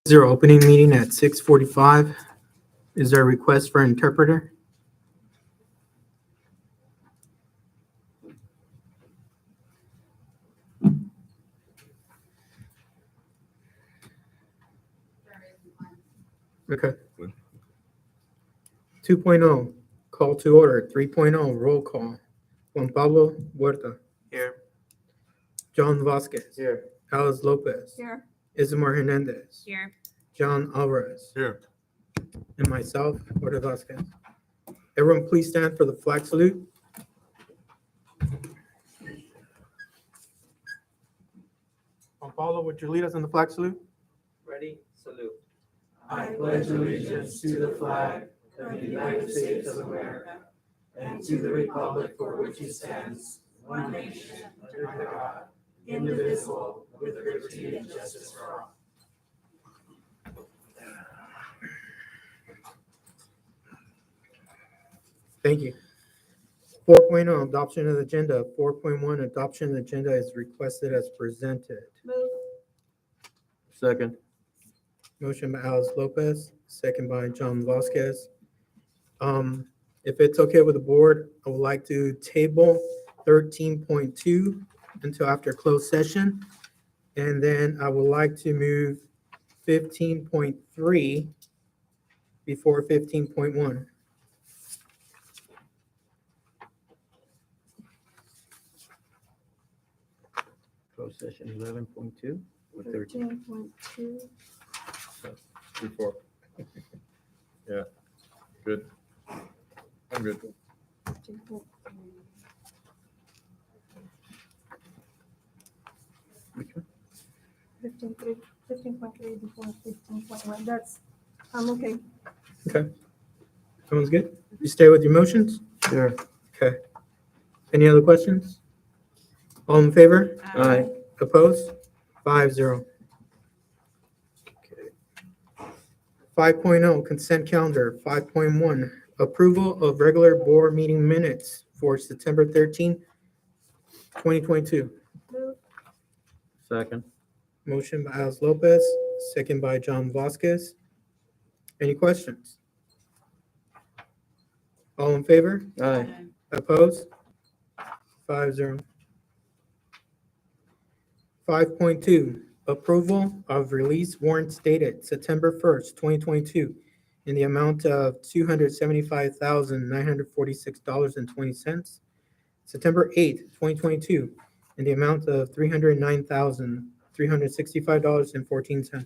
Zero opening meeting at 6:45. Is there a request for interpreter? Okay. 2.0, call to order. 3.0, roll call. Juan Pablo Huerta. Here. John Vasquez. Here. Alice Lopez. Here. Isamar Hernandez. Here. John Alvarez. Here. And myself, Huerta Vasquez. Everyone please stand for the flag salute. Juan Pablo, would you lead us in the flag salute? Ready? Salute. I pledge allegiance to the flag of the United States of America and to the republic for which it stands, one nation, under God, indivisible, with liberty and justice for all. Thank you. 4.0, adoption of the agenda. 4.1, adoption of the agenda is requested as presented. Move. Second. Motion by Alice Lopez, second by John Vasquez. If it's okay with the board, I would like to table 13.2 until after closed session. And then I would like to move 15.3 before 15.1. Closed session 11.2 or 13? 13.2. Before. Yeah, good. I'm good. 15.3 before 15.1. That's, I'm okay. Okay. Sounds good? You stay with your motions? Sure. Okay. Any other questions? All in favor? Aye. Opposed? 5-0. Okay. 5.0, consent calendar. 5.1, approval of regular board meeting minutes for September 13, 2022. Move. Second. Motion by Alice Lopez, second by John Vasquez. Any questions? All in favor? Aye. Opposed? 5-0. 5.2, approval of release warrants dated September 1st, 2022 in the amount of $275,946.20. September 8th, 2022 in the amount of $309,365.14.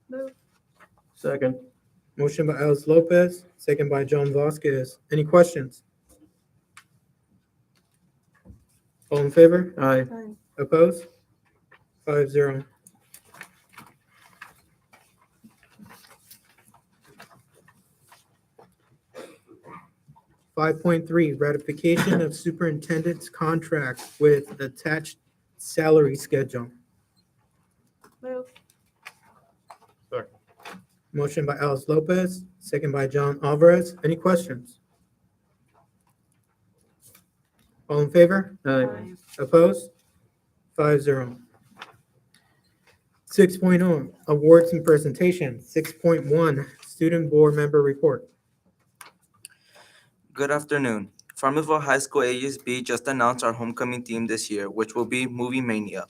Move. Second. Motion by Alice Lopez, second by John Vasquez. Any questions? All in favor? Aye. Aye. Opposed? 5-0. Five point three, ratification of superintendent's contract with attached salary schedule. Move. Second. Motion by Alice Lopez, second by John Alvarez. Any questions? All in favor? Aye. Opposed? 5-0. 6.0, awards and presentation. 6.1, student board member report. Good afternoon. Farmersville High School ASB just announced our homecoming theme this year, which will be Movie Mania.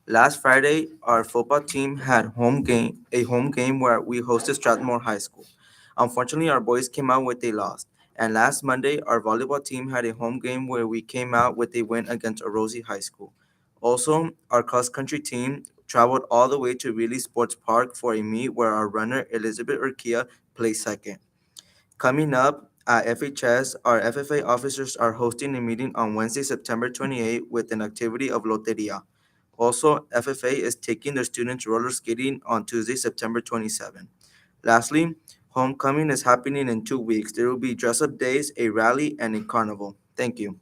Last Friday, our football team had a home game where we hosted Strathmore High School. Unfortunately, our boys came out with a loss. And last Monday, our volleyball team had a home game where we came out with a win against Orosi High School. Also, our cross-country team traveled all the way to Reilly Sports Park for a meet where our runner, Elizabeth Urquia, placed second. Coming up at FHS, our FFA officers are hosting a meeting on Wednesday, September 28 with an activity of Loteria. Also, FFA is taking their students roller skating on Tuesday, September 27. Lastly, homecoming is happening in 2 weeks. There will be dress-up days, a rally, and a carnival. Thank you.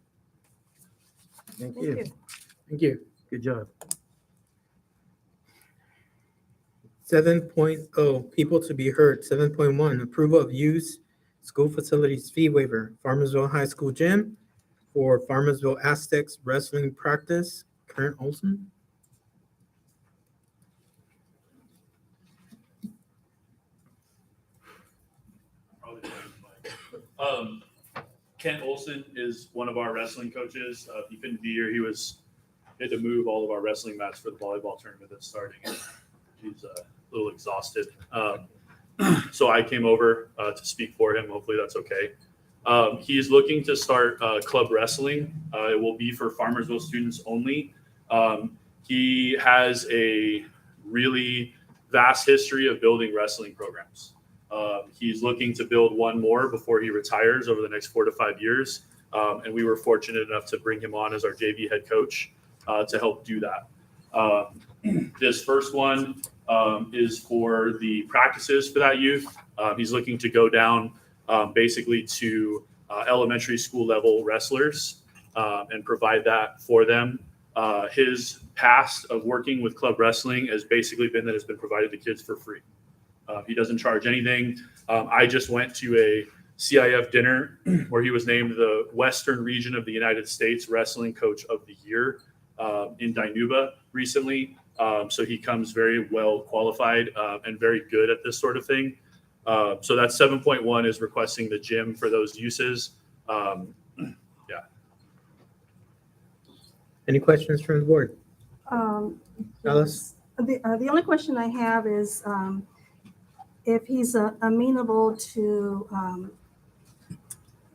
Thank Thank you. you. Thank you. Good job. 7.0, people to be heard. 7.1, approval of use school facilities fee waiver. Farmersville High School gym for Farmersville Aztecs wrestling practice. Karen Olson. Kent Olson is one of our wrestling coaches. He couldn't be here. He had to move all of our wrestling mats for the volleyball tournament that's starting. He's a little exhausted. So I came over to speak for him. Hopefully that's okay. He's looking to start club wrestling. It will be for Farmersville students only. He has a really vast history of building wrestling programs. He's looking to build one more before he retires over the next 4 to 5 years. And we were fortunate enough to bring him on as our JV head coach to help do that. This first one is for the practices for that youth. He's looking to go down basically to elementary school level wrestlers and provide that for them. His past of working with club wrestling has basically been that it's been provided to kids for free. He doesn't charge anything. I just went to a CIF dinner where he was named the Western region of the United States Wrestling Coach of the Year in Dinuba recently. So he comes very well qualified and very good at this sort of thing. So that's 7.1 is requesting the gym for those uses. Any questions from the board? Alice? The only question I have is if he's amenable to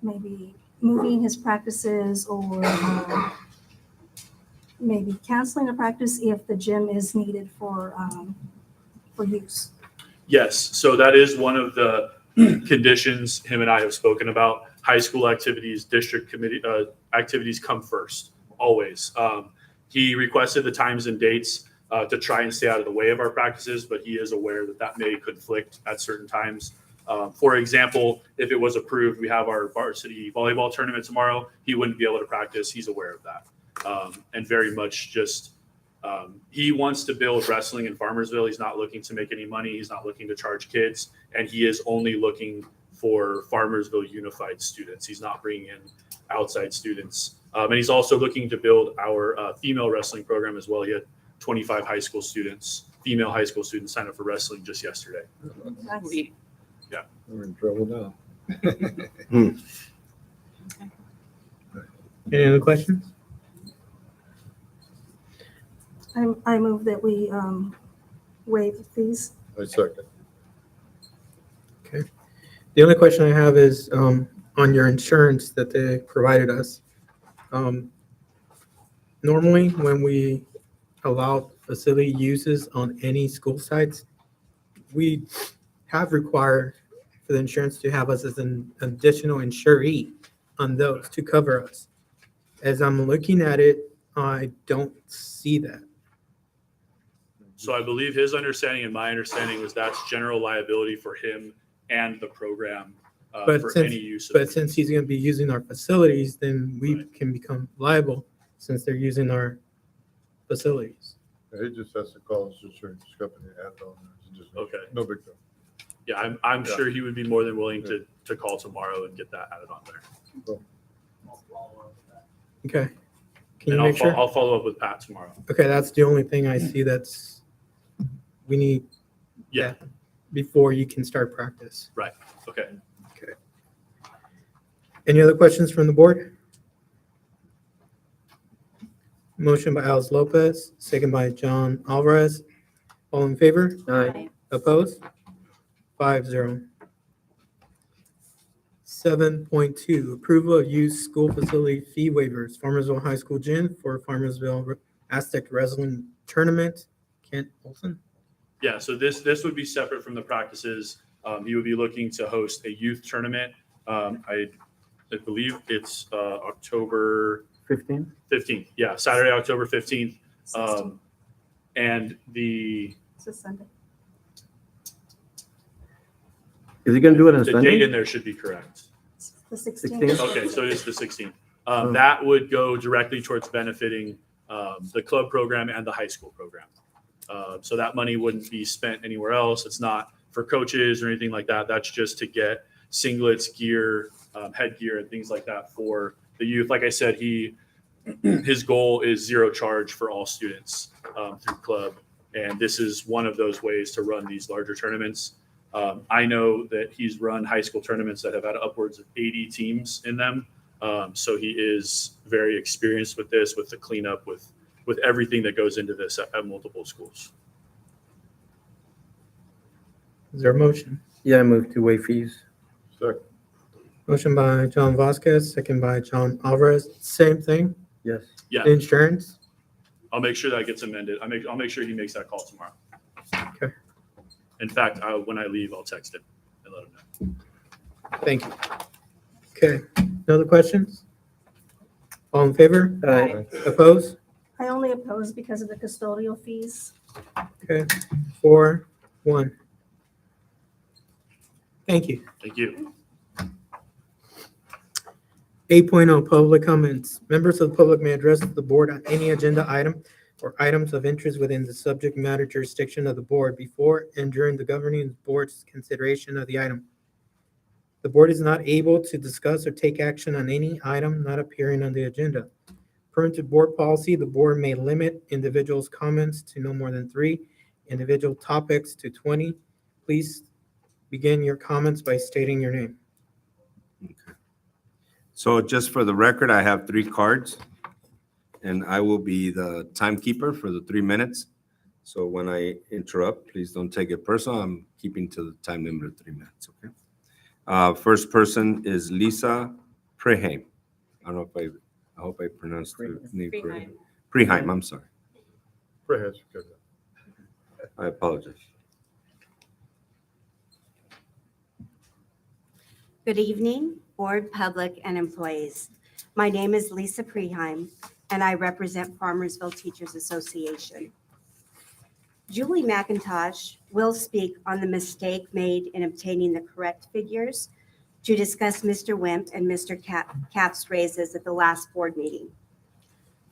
maybe moving his practices or maybe canceling a practice if the gym is needed for use. Yes, so that is one of the conditions him and I have spoken about. High school activities, district committee activities come first, always. He requested the times and dates to try and stay out of the way of our practices, but he is aware that that may conflict at certain times. For example, if it was approved, we have our varsity volleyball tournament tomorrow. He wouldn't be able to practice. He's aware of that. And very much just he wants to build wrestling in Farmersville. He's not looking to make any money. He's not looking to charge kids, and he is only looking for Farmersville unified students. He's not bringing in outside students. And he's also looking to build our female wrestling program as well. He had 25 high school students, female high school students, sign up for wrestling just yesterday. Nice. We're in trouble now. Any other questions? I move that we waive the fees. I second. The only question I have is on your insurance that they provided us. Normally, when we allow facility uses on any school sites, we have required for the insurance to have us as an additional insuree on those to cover us. As I'm looking at it, I don't see that. So I believe his understanding and my understanding was that's general liability for him and the program But for since- any use of But it. since he's going to be using our facilities, then we Right. can become liable since they're using our facilities. He just has to call his insurance company and add it on there. It's just Okay. no big deal. Yeah, I'm Yeah. sure he would be more than willing to call tomorrow and get that added on there. Okay. Can you And make sure? I'll follow up with Pat tomorrow. Okay, that's the only thing I see that's, we need. Yeah. Before you can start practice. Okay. Any other questions from the board? Motion by Alice Lopez, second by John Alvarez. All in favor? Aye. Opposed? 5-0. 7.2, approval of use school facility fee waivers, Farmersville High School gym for Farmersville Aztec Wrestling Tournament. Kent Olson? Yeah, so this would be separate from the practices. He would be looking to host a youth tournament. I believe it's October 15? 15th. Yeah, Saturday, October 15th. 16th. And the It's a Sunday. Is he gonna do it on date in Sunday? there should be correct. It's the 16th? 16th. Okay, so it's the 16th. Oh. That would go directly towards benefiting the club program and the high school program. So that money wouldn't be spent anywhere else. It's not for coaches or anything like that. That's just to get singlets, gear, headgear, and things like that for the youth. Like I said, his goal is zero charge for all students through club, and this is one of those ways to run these larger tournaments. I know that he's run high school tournaments that have had upwards of 80 teams in them. So he is very experienced with this, with the cleanup, with everything that goes into this at multiple schools. Is there a motion? Yeah, I move to waive fees. Second. Motion by John Vasquez, second by John Alvarez. Same thing, Yes. Yeah, insurance. I'll make sure that gets amended. I'll make sure he makes that call tomorrow. Okay. In fact, when I leave, I'll text him and let him know. Thank you. Okay, no other questions? All in favor? Aye. Opposed? I only oppose because of the custodial fees. Okay, 4-1. Thank you. Thank you. 8.0 public comments. Members of the public may address the board on any agenda item or items of interest within the subject matter jurisdiction of the board before and during the governing board's consideration of the item. The board is not able to discuss or take action on any item not appearing on the agenda. According to board policy, the board may limit individuals' comments to no more than 3, individual topics to 20. Please begin your comments by stating your name. So just for the record, I have 3 cards, and I will be the timekeeper for the 3 minutes. So when I interrupt, please don't take it personal. I'm keeping to the time limit of 3 minutes, okay? First person is Lisa Preheim. I don't know if I hope I pronounced her name correctly. Preheim, I'm sorry. Perhaps, good. I apologize. Good evening, board, public, and employees. My name is Lisa Preheim, and I represent Farmersville Teachers Association. Julie McIntosh will speak on the mistake made in obtaining the correct figures to discuss Mr. Wimp and Mr. Cap's raises at the last board meeting.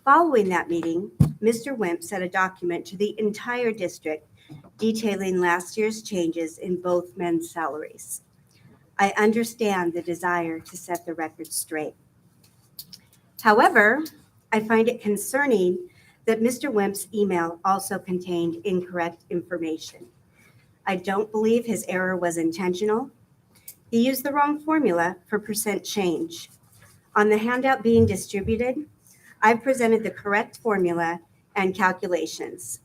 Following that meeting, Mr. Wimp sent a document to the entire district detailing last year's changes in both men's salaries. I understand the desire to set the record straight. However, I find it concerning that Mr. Wimp's email also contained incorrect information. I don't believe his error was intentional. He used the wrong formula for percent change. On the handout being distributed, I've presented the correct formula and calculations,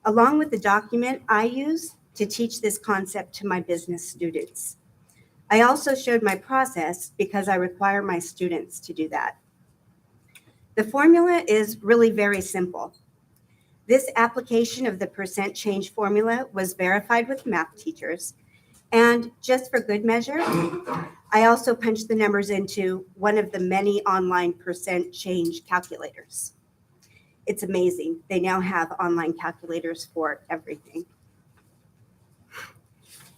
along with the document I use to teach this concept to my business students. I also showed my process because I require my students to do that. The formula is really very simple. This application of the percent change formula was verified with math teachers, and just for good measure, I also punched the numbers into one of the many online percent change calculators. It's amazing. They now have online calculators for everything.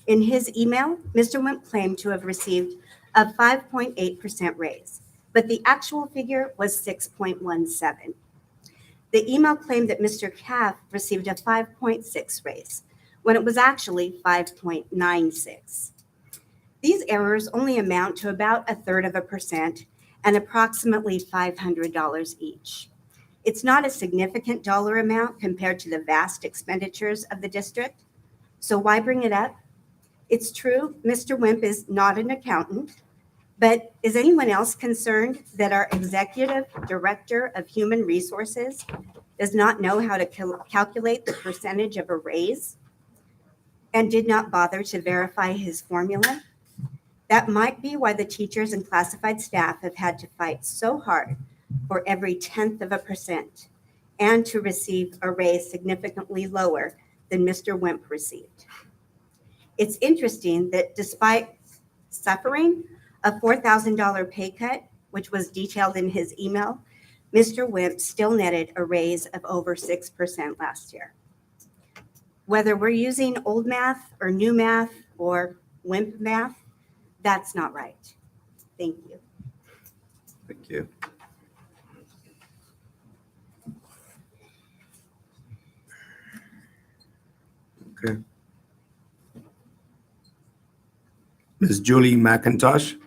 In his email, Mr. Wimp claimed to have received a 5.8% raise, but the actual figure was 6.17. The email claimed that Mr. Caff received a 5.6 raise, when it was actually 5.96. These errors only amount to about 1/3% and approximately $500 each. It's not a significant dollar amount compared to the vast expenditures of the district, so why bring it up? It's true, Mr. Wimp is not an accountant, but is anyone else concerned that our executive director of human resources does not know how to calculate the percentage of a raise and did not bother to verify his formula? That might be why the teachers and classified staff have had to fight so hard for every 0.1% and to receive a raise significantly lower than Mr. Wimp received. It's interesting that despite suffering a $4,000 pay cut, which was detailed in his email, Mr. Wimp still netted a raise of over 6% last year. Whether we're using old math or new math or Wimp math, that's not right. Thank you. Thank you. Okay. Ms. Julie McIntosh?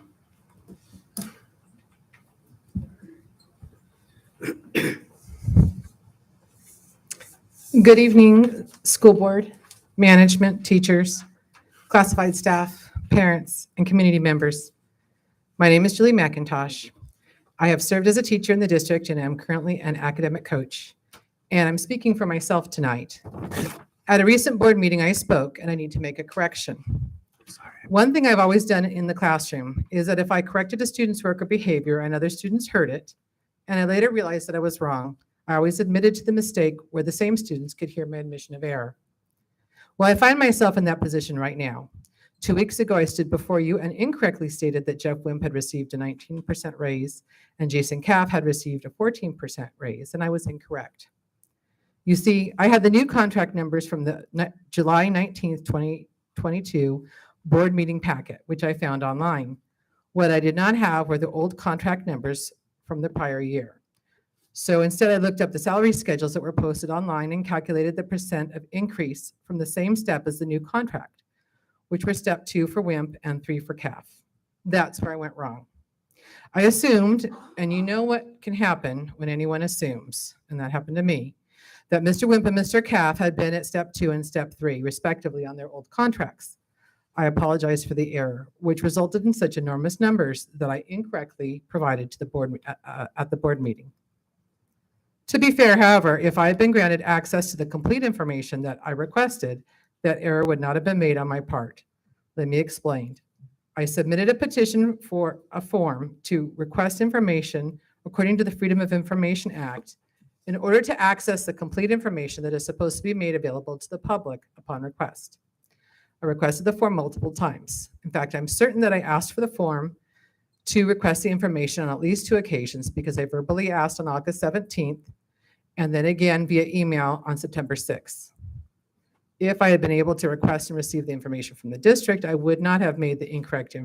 Good evening, school board, management, teachers. classified staff, parents, and community members. My name is Julie McIntosh. I have served as a teacher in the district and am currently an academic coach. And I'm speaking for myself tonight. At a recent board meeting, I spoke, and I need to make a correction. One thing I've always done in the classroom is that if I corrected a student's work or behavior and other students heard it, and I later realized that I was wrong, I always admitted to the mistake where the same students could hear my admission of error. Well, I find myself in that position right now. 2 weeks ago, I stood before you and incorrectly stated that Jeff Wimp had received a 19% raise and Jason Caff had received a 14% raise, and I was incorrect. You see, I had the new contract numbers from the July 19th, 2022 board meeting packet, which I found online. What I did not have were the old contract numbers from the prior year. So instead, I looked up the salary schedules that were posted online and calculated the percent of increase from the same step as the new contract, which were step 2 for WIMP and 3 for CAF. That's where I went wrong. I assumed, and you know what can happen when anyone assumes, and that happened to me, that Mr. Wimp and Mr. CAF had been at step 2 and step 3, respectively, on their old contracts. I apologize for the error, which resulted in such enormous numbers that I incorrectly provided to the board at the board meeting. To be fair, however, if I had been granted access to the complete information that I requested, that error would not have been made on my part. Let me explain. I submitted a petition for a form to request information according to the Freedom of Information Act in order to access the complete information that is supposed to be made available to the public upon request. I requested the form multiple times. In fact, I'm certain that I asked for the form to request the information on at least 2 occasions because I verbally asked on August 17th and then again via email on September 6th. If I had been able to request and receive the information from the district, I would not have made the incorrect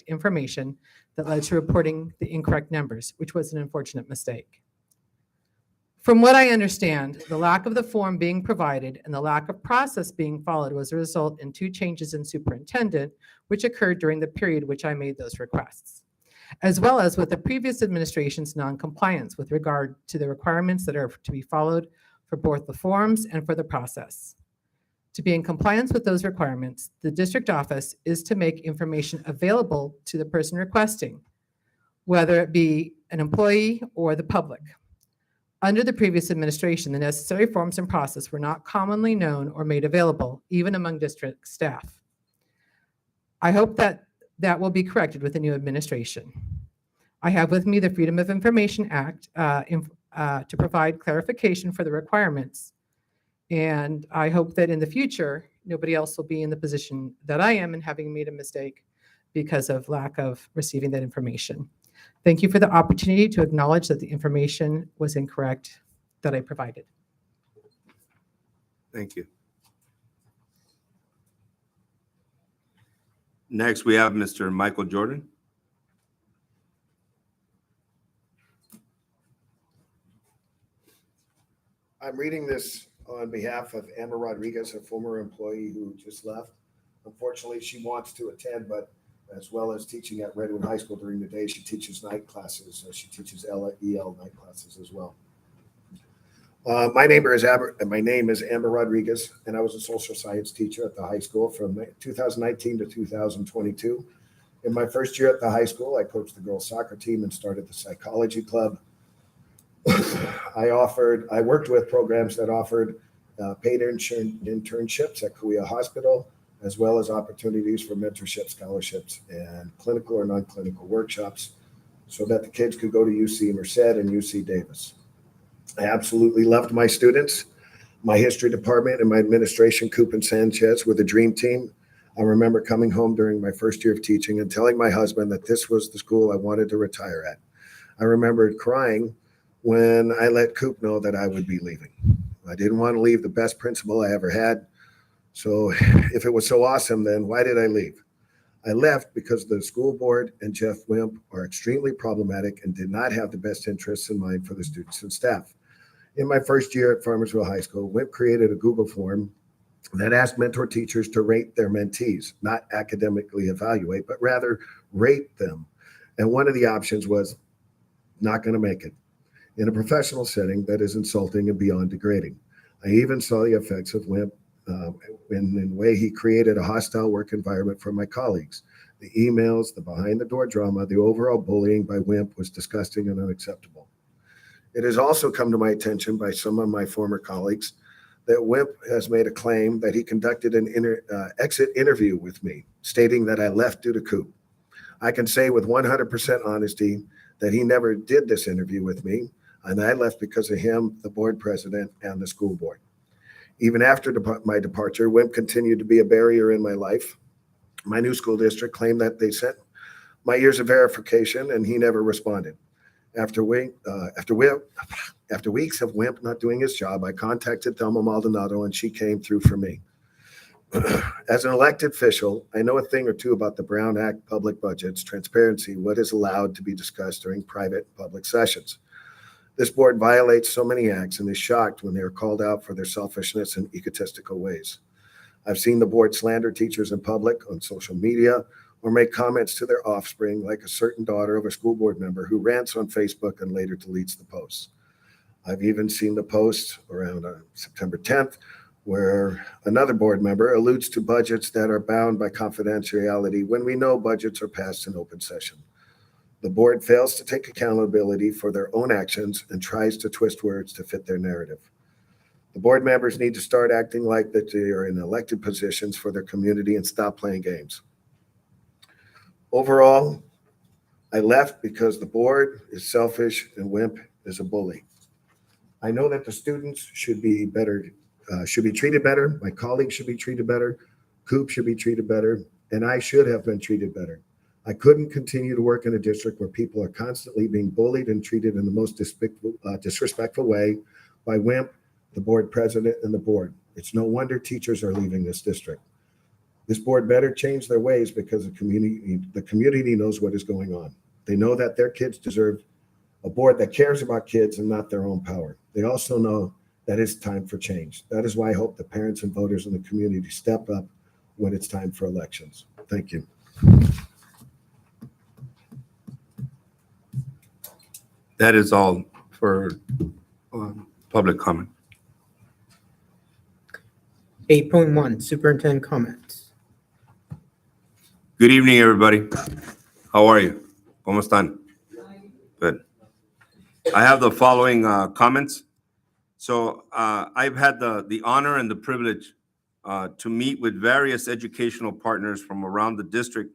information that led to reporting the incorrect numbers, which was an unfortunate mistake. From what I understand, the lack of the form being provided and the lack of process being followed was a result in 2 changes in superintendent, which occurred during the period which I made those requests, as well as with the previous administration's non-compliance with regard to the requirements that are to be followed for both the forms and for the process. To be in compliance with those requirements, the district office is to make information available to the person requesting, whether it be an employee or the public. Under the previous administration, the necessary forms and process were not commonly known or made available, even among district staff. I hope that that will be corrected with the new administration. I have with me the Freedom of Information Act to provide clarification for the requirements. And I hope that in the future, nobody else will be in the position that I am in having made a mistake because of lack of receiving that information. Thank you for the opportunity to acknowledge that the information was incorrect that I provided. Thank you. Next, we have Mr. Michael Jordan. I'm reading this on behalf of Amber Rodriguez, a former employee who just left. Unfortunately, she wants to attend, but as well as teaching at Redwood High School during the day, she teaches night classes. She teaches EL night classes as well. My name is Amber Rodriguez, and I was a social science teacher at the high school from 2019 to 2022. In my first year at the high school, I coached the girls' soccer team and started the psychology club. I worked with programs that offered paid internships at Kauai Hospital, as well as opportunities for mentorship scholarships and clinical or non-clinical workshops so that the kids could go to UC Merced and UC Davis. I absolutely loved my students. My history department and my administration, Coop and Sanchez, were the dream team. I remember coming home during my first year of teaching and telling my husband that this was the school I wanted to retire at. I remember crying when I let Coop know that I would be leaving. I didn't want to leave the best principal I ever had. So if it was so awesome, then why did I leave? I left because the school board and Jeff Wimp are extremely problematic and did not have the best interests in mind for the students and staff. In my first year at Farmersville High School, Wimp created a Google form that asked mentor teachers to rate their mentees, not academically evaluate, but rather rate them. And one of the options was not going to make it. In a professional setting, that is insulting and beyond degrading. I even saw the effects of Wimp in the way he created a hostile work environment for my colleagues. The emails, the behind-the-door drama, the overall bullying by Wimp was disgusting and unacceptable. It has also come to my attention by some of my former colleagues that Wimp has made a claim that he conducted an exit interview with me, stating that I left due to coup. I can say with 100% honesty that he never did this interview with me, and I left because of him, the board president, and the school board. Even after my departure, Wimp continued to be a barrier in my life. My new school district claimed that they sent my years of verification, and he never responded. After weeks of Wimp not doing his job, I contacted Thelma Maldonado, and she came through for me. As an elected official, I know a thing or two about the Brown Act, public budgets, transparency, what is allowed to be discussed during private and public sessions. This board violates so many acts and is shocked when they are called out for their selfishness and egotistical ways. I've seen the board slander teachers in public, on social media, or make comments to their offspring, like a certain daughter of a school board member who rants on Facebook and later deletes the posts. I've even seen the post around September 10th, where another board member alludes to budgets that are bound by confidentiality when we know budgets are passed in open session. The board fails to take accountability for their own actions and tries to twist words to fit their narrative. The board members need to start acting like that they are in elected positions for their community and stop playing games. Overall, I left because the board is selfish and Wimp is a bully. I know that the students should be treated better. My colleagues should be treated better. Coop should be treated better. And I should have been treated better. I couldn't continue to work in a district where people are constantly being bullied and treated in the most disrespectful way by Wimp, the board president, and the board. It's no wonder teachers are leaving this district. This board better change their ways because the community knows what is going on. They know that their kids deserve a board that cares about kids and not their own power. They also know that it's time for change. That is why I hope the parents and voters in the community step up when it's time for elections. Thank you. That is all for public comment. 8.1, superintendent comments. Good evening, everybody. How are you? ¿Cómo están? Good. I have the following comments. So I've had the honor and the privilege to meet with various educational partners from around the district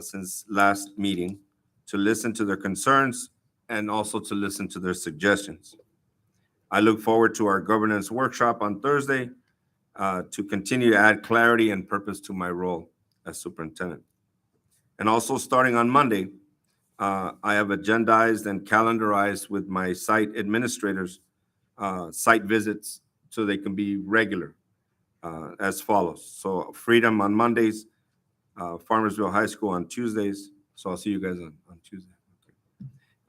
since last meeting to listen to their concerns and also to listen to their suggestions. I look forward to our governance workshop on Thursday to continue to add clarity and purpose to my role as superintendent. And also starting on Monday, I have agendized and calendarized with my site administrators site visits so they can be regular as follows. So Freedom on Mondays, Farmersville High School on Tuesdays. So I'll see you guys on Tuesday.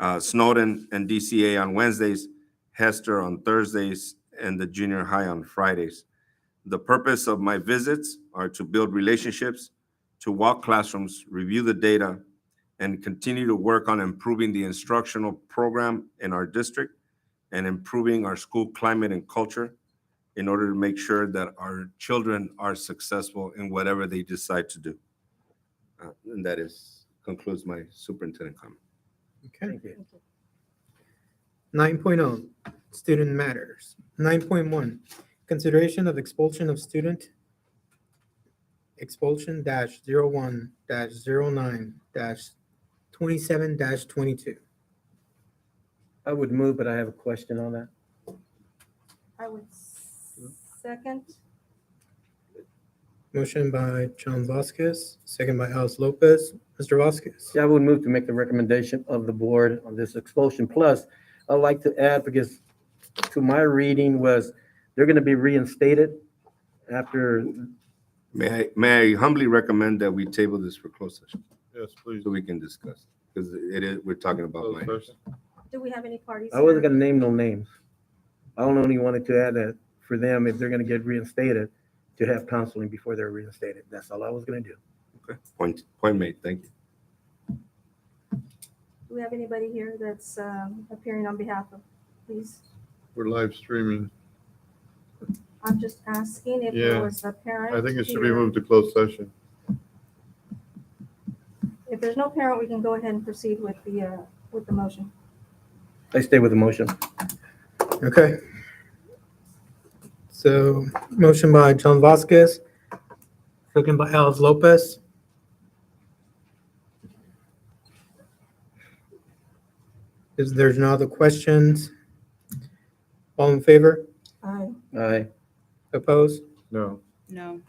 Okay. Snowden and DCA on Wednesdays, Hester on Thursdays, and the junior high on Fridays. The purpose of my visits are to build relationships, to walk classrooms, review the data, and continue to work on improving the instructional program in our district and improving our school climate and culture in order to make sure that our children are successful in whatever they decide to do. And that concludes my superintendent comment. Okay. 9.0, student matters. 9.1, consideration of expulsion of student expulsion -01-09-27-22. I would move, but I have a question on that. I would second. Motion by John Vasquez, second by Alice Lopez. Mr. Vasquez. Yeah, I would move to make the recommendation of the board on this expulsion. Plus, I'd like to add, because to my reading was they're going to be reinstated after. May I humbly recommend that we table this for closed session Yes, please. so we can discuss, because we're talking about Closed minors. session. Do we have any parties? I wasn't here? going to name no names. I only wanted to add that for them, if they're going to get reinstated, to have counseling before they're reinstated. That's all I was going to do. Okay, point made. Thank you. Do we have anybody here that's appearing on behalf of, please? We're live streaming. I'm just asking if Yeah. there was a parent. I think it should be here. moved to closed session. If there's no parent, we can go ahead and proceed with the motion. I stay with the motion. Okay. So motion by John Vasquez, second by Alice Lopez. Is there's no other questions? All in favor? Aye. Aye. Opposed? No. No.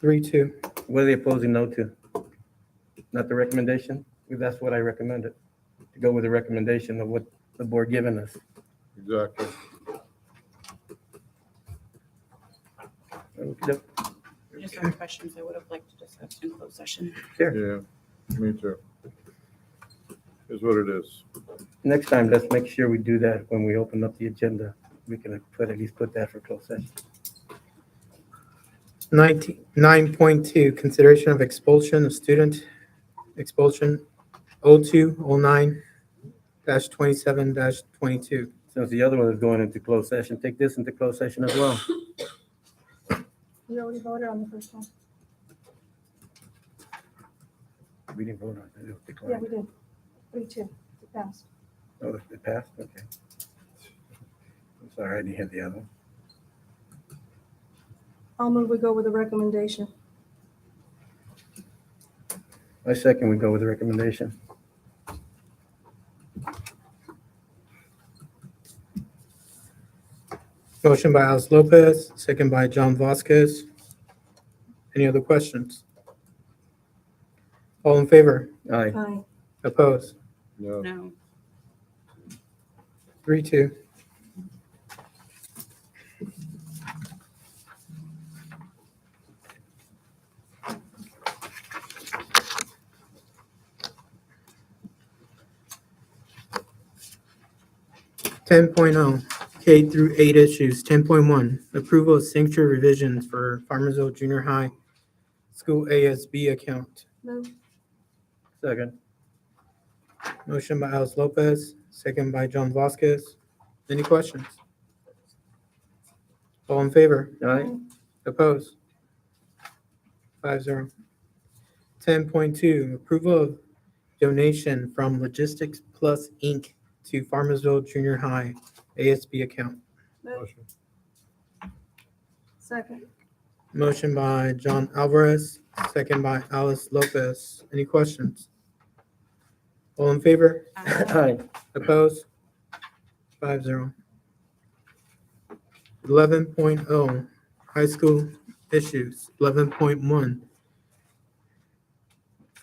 3-2. What are they opposing no to? Not the recommendation? Because that's what I recommended, to go with the recommendation of what the board given us. Exactly. Okay. Just some questions I would have liked to discuss in closed session. Yeah, me too. Is what it is. Next time, let's make sure we do that when we open up the agenda. We can at least put that for closed session. 9.2, consideration of expulsion of student, expulsion 0209-27-22. Since the other one is going into closed session, take this into closed session as well. We already voted on the first one. We didn't vote on it. It was Yeah, declined. we did. 3-2. It passed. Oh, it passed? Okay. I'm sorry, I didn't hit the other one. I'll move we go with the recommendation. I second we go with the recommendation. Motion by Alice Lopez, second by John Vasquez. Any other questions? All in favor? Aye. Aye. Opposed? No. No. 3-2. Ten K through 8 issues. 10.1, approval of signature revisions for Farmersville Junior High School ASB account. Move. Second. Motion by Alice Lopez, second by John Vasquez. Any questions? All in favor? Aye. Opposed? 5-0. 10.2, approval of donation from Logistics Plus Inc. to Farmersville Junior High ASB account. Move. Motion. Second. Motion by John Alvarez, second by Alice Lopez. Any questions? All in favor? Aye. Opposed? 5-0. 11.0, high school issues. 11.1,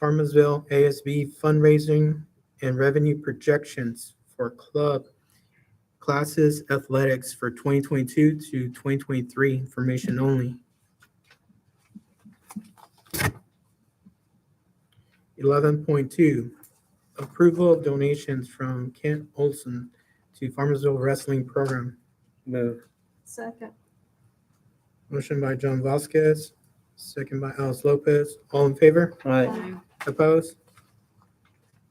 Farmersville ASB fundraising and revenue projections for club classes athletics for 2022 to 2023, information only. 11.2, approval of donations from Kent Olson to Farmersville Wrestling Program. Move. Second. Motion by John Vasquez, second by Alice Lopez. All in favor? Aye. Aye. Opposed?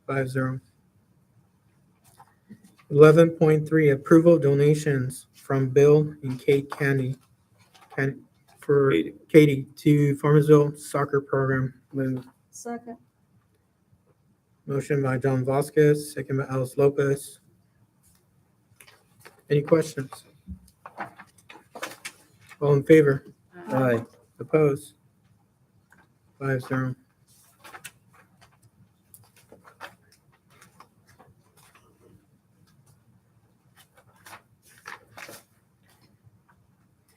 5-0. 11.3, approval of donations from Bill and Kate for Katie to Farmersville Soccer Program. Move. Second. Motion by John Vasquez, second by Alice Lopez. Any questions? All in favor? Aye. Opposed? 5-0.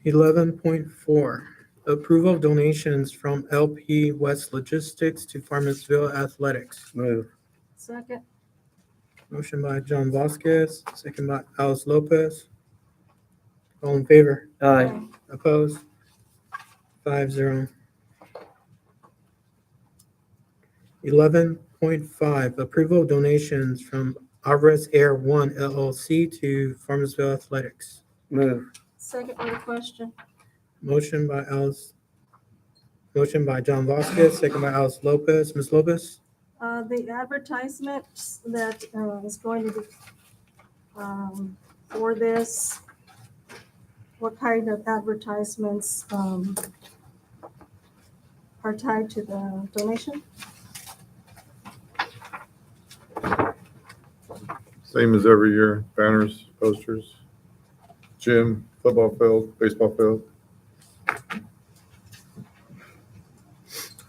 $11.4, approval of donations from LP West Logistics to Farmersville Athletics. Move. Second. Motion by John Vasquez, second by Alice Lopez. All in favor? Aye. Opposed? 5-0. 11.5, approval of donations from Alvarez Air One LLC to Farmersville Athletics. Move. Second on the question. Motion by John Vasquez, second by Alice Lopez. Ms. Lopez? The advertisement that is going to be for this what kind of advertisements are tied to the donation? Same as every year, banners, posters, gym, football field, baseball field.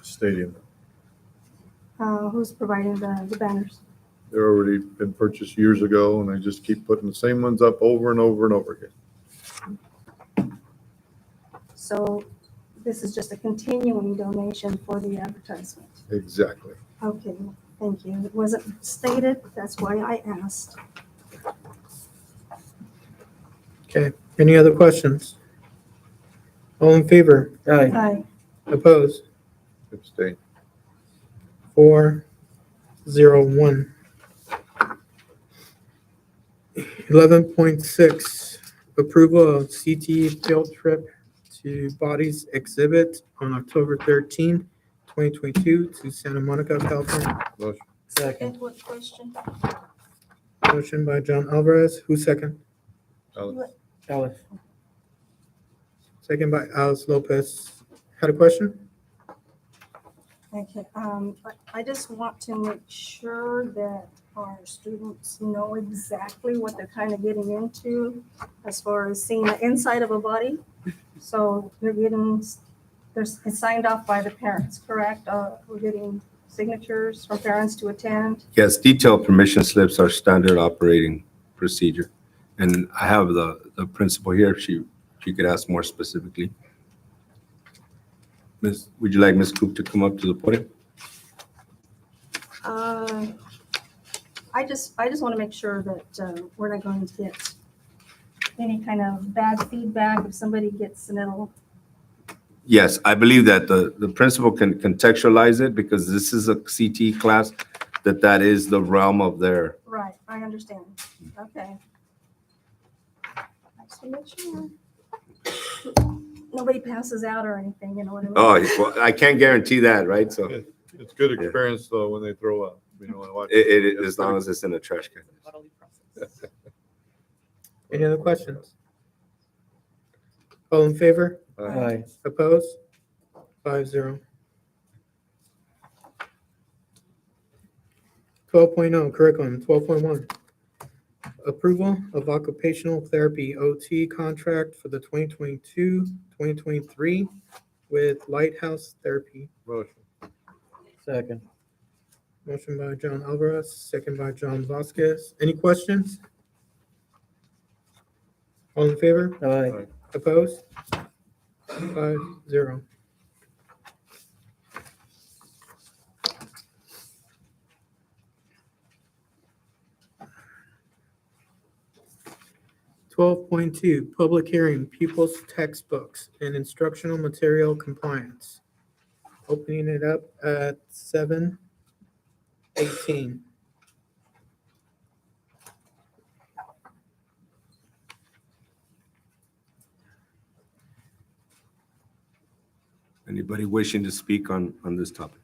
Stadium. Who's providing the banners? They're already been purchased years ago, and I just keep putting the same ones up over and over and over again. So this is just a continuing donation for the advertisement. Exactly. Okay, thank you. It wasn't stated, that's why I asked. Okay, any other questions? All in favor? Aye. Aye. Opposed? Abstain. 4-0-1. 11.6, approval of CTE field trip to Bodies Exhibit on October 13, 2022 to Santa Monica, California. Motion. Second. Edward, question? Motion by John Alvarez. Who's second? Alex. Alice. Second by Alice Lopez. Had a question? Okay, I just want to make sure that our students know exactly what they're kind of getting into as far as seeing the inside of a body. So it's signed off by the parents, correct? We're getting signatures from parents to attend. Yes, detailed permission slips are standard operating procedure. And I have the principal here, if she could ask more specifically. Would you like Ms. Coop to come up to the podium? I just want to make sure that we're not going to get any kind of bad feedback if somebody gets a little. Yes, I believe that the principal can contextualize it because this is a CT class, that is the realm of their. Right, I understand. Okay. I just want to make sure nobody passes out or anything, you know what I mean? Oh, well, I can't guarantee that, right? So It's good experience though when they throw up, you know, and watch. it as long as it's in a trash can. Any other questions? All in favor? Aye. Opposed? 5-0. 12.0 curriculum. 12.1 approval of occupational therapy OT contract for the 2022-2023 with Lighthouse Therapy. Motion. Second. Motion by John Alvarez, second by John Vasquez. Any questions? All in favor? Aye. Opposed? 5-0. Public hearing, pupils' textbooks and instructional material compliance. Opening it up at 7:18. Anybody wishing to speak on this topic?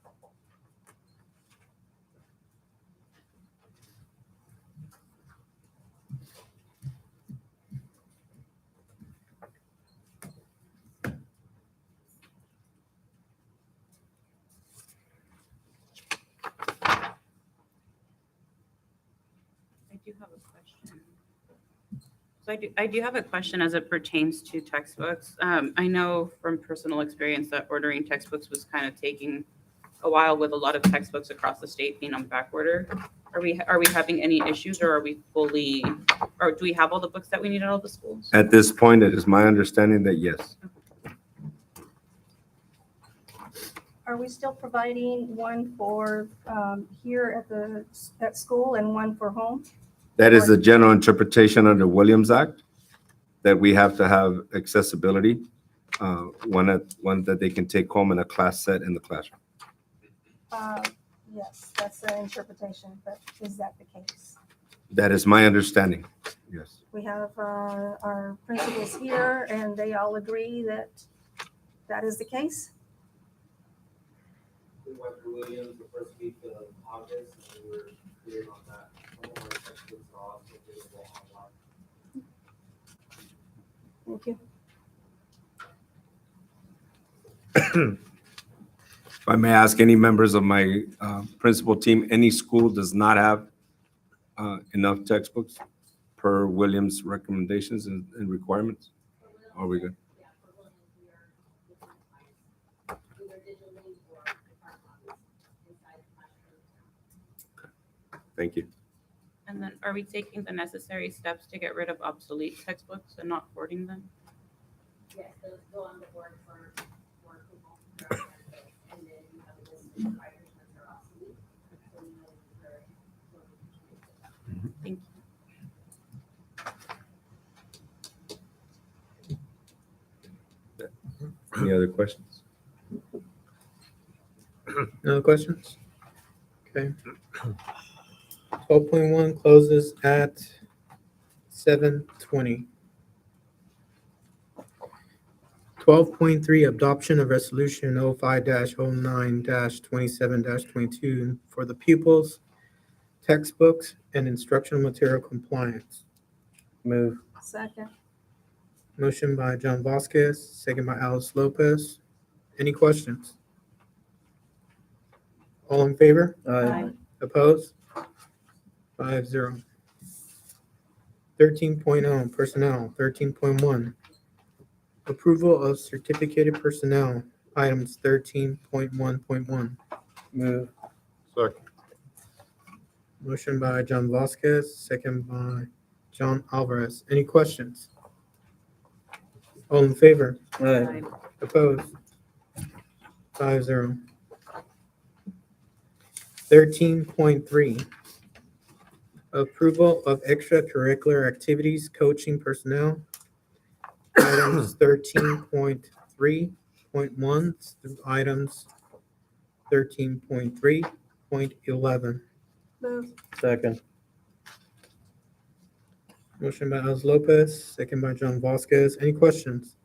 I do have a question. So I do have a question as it pertains to textbooks. I know from personal experience that ordering textbooks was kind of taking a while with a lot of textbooks across the state being on back order. Are we having any issues, or are we fully, or do we have all the books that we need at all the schools? At this point, it is my understanding that yes. Are we still providing one for here at school and one for home? That is the general interpretation under Williams Act, that we have to have accessibility, one that they can take home in a class set in the classroom. Yes, that's the interpretation, but is that the case? That is my understanding, yes. We have our principals here and they all agree that that is the case? We went through Williams the first week of August, and we were clear on that. Some of our textbooks are also available online. Thank you. If I may ask any members of my principal team, any school does not have enough textbooks per Williams' recommendations and requirements? Are we good? Thank you. And then are we taking the necessary steps to get rid of obsolete textbooks and not hoarding them? Yes, those go on the board for approval. And then you have a list of writers that are obsolete. So you know they're- Thank you. Any other questions? No other questions? Okay. 12.1 closes at 7:20. 12.3 adoption of resolution 05-09-27-22 for the pupils, textbooks, and instructional material compliance. Move. Second. Motion by John Vasquez, second by Alice Lopez. Any questions? All in favor? Aye. Opposed? 5-0. 13.0 personnel. 13.1 approval of certificated personnel, items 13.1.1. Move. Second. Motion by John Vasquez, second by John Alvarez. Any questions? All in favor? Aye. Opposed? 5-0. 13.3 approval of extracurricular activities coaching personnel, items 13.3.1 through items 13.3.11. Move. Second. Motion by Alice Lopez, second by John Vasquez. Any questions?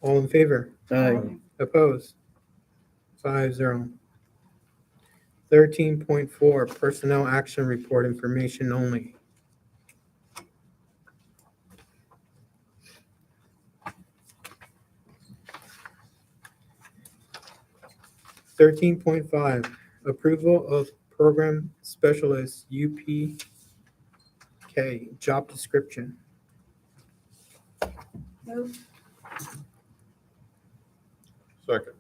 All in favor? Aye. Opposed? 5-0. 13.4 personnel action report information only. Thirteen point five, approval of program specialist UPK job description. Move. Second.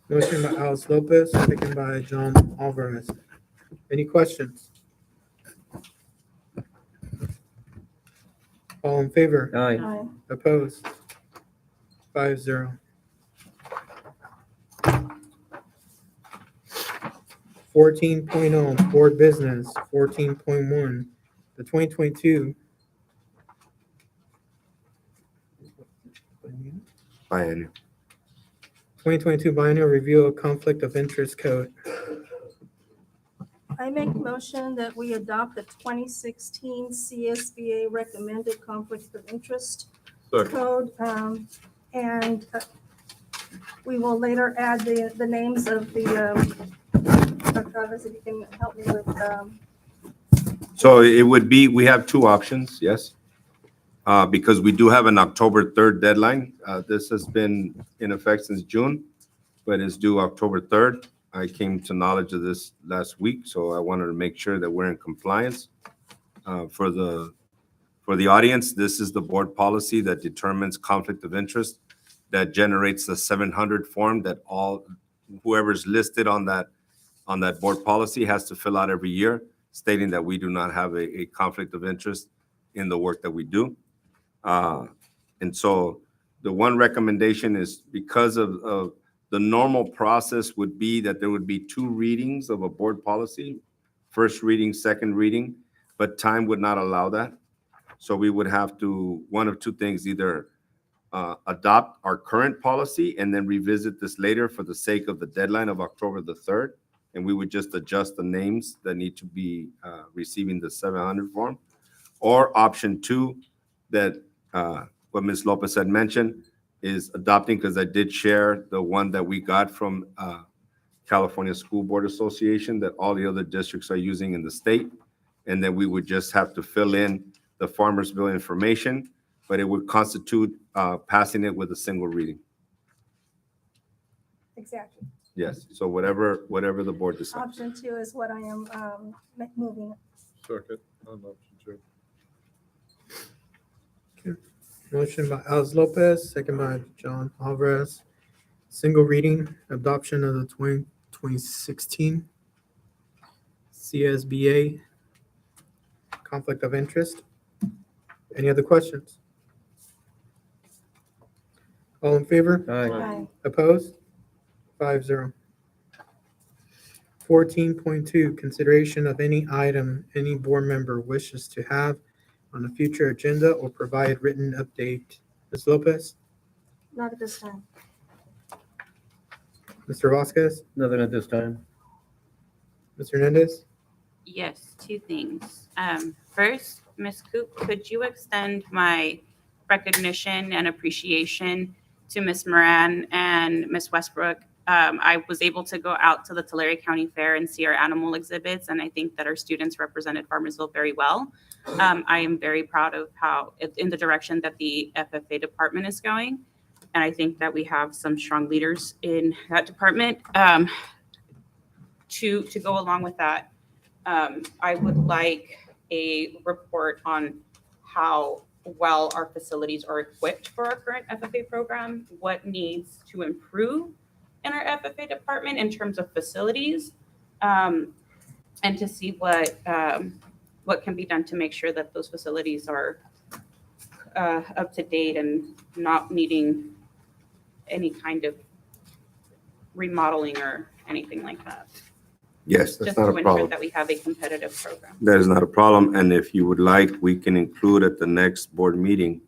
Motion by Alice Lopez, second by John Alvarez. Any questions? All in favor? Aye. Aye. Opposed? 5-0. 14.0 board business. 14.1 the 2022 Biennial. 2022 biennial review of conflict of interest code. I make motion that we adopt the 2016 CSBA recommended conflict of interest Second. code. And we will later add the names of the, Travis, if you can help me with, So it would be, we have two options, yes? Because we do have an October 3rd deadline. This has been in effect since June, but it's due October 3rd. I came to knowledge of this last week, so I wanted to make sure that we're in compliance. For the audience, this is the board policy that determines conflict of interest, that generates the 700 form that whoever's listed on that board policy has to fill out every year, stating that we do not have a conflict of interest in the work that we do. And so the one recommendation is, because of the normal process would be that there would be two readings of a board policy, first reading, second reading, but time would not allow that. So we would have to, one of two things, either adopt our current policy and then revisit this later for the sake of the deadline of October the 3rd. And we would just adjust the names that need to be receiving the 700 form. Or option two, that what Ms. Lopez had mentioned, is adopting, because I did share the one that we got from California School Board Association that all the other districts are using in the state. And then we would just have to fill in the Farmersville information but it would constitute passing it with a single reading. Exactly. Yes, so whatever the board decides. Option 2 is what I am moving. Second on option 2. Motion by Alice Lopez, second by John Alvarez. Single reading, adoption of the 2016 CSBA conflict of interest. Any other questions? All in favor? Aye. Opposed? 5-0. 14.2, consideration of any item any board member wishes to have on a future agenda or provide written update. Ms. Lopez? Not at this time. Mr. Vasquez? Nothing at this time. Mr. Hernandez? Yes, two things. First, Ms. Coop, could you extend my recognition and appreciation to Ms. Moran and Ms. Westbrook? I was able to go out to the Tulare County Fair and see our animal exhibits, and I think that our students represented Farmersville very well. I am very proud of how, in the direction that the FFA department is going, and I think that we have some strong leaders in that department. To go along with that, I would like a report on how well our facilities are equipped for our current FFA program, what needs to improve in our FFA department in terms of facilities, and to see what can be done to make sure that those facilities are up to date and not needing any kind of remodeling or anything like that. Yes, that's Just not to a ensure problem. that we have a competitive program. That is not a problem, and if you would like, we can include at the next board meeting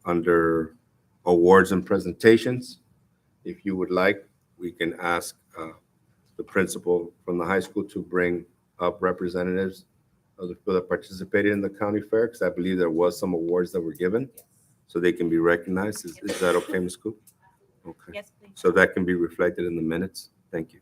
under awards and presentations. If you would like, we can ask the principal from the high school to bring up representatives of the people that participated in the county fair, because I believe there was some awards that were given, so they can be recognized. Is that okay, Ms. Coop? Okay, Yes, please. so that can be reflected in the minutes. Thank you.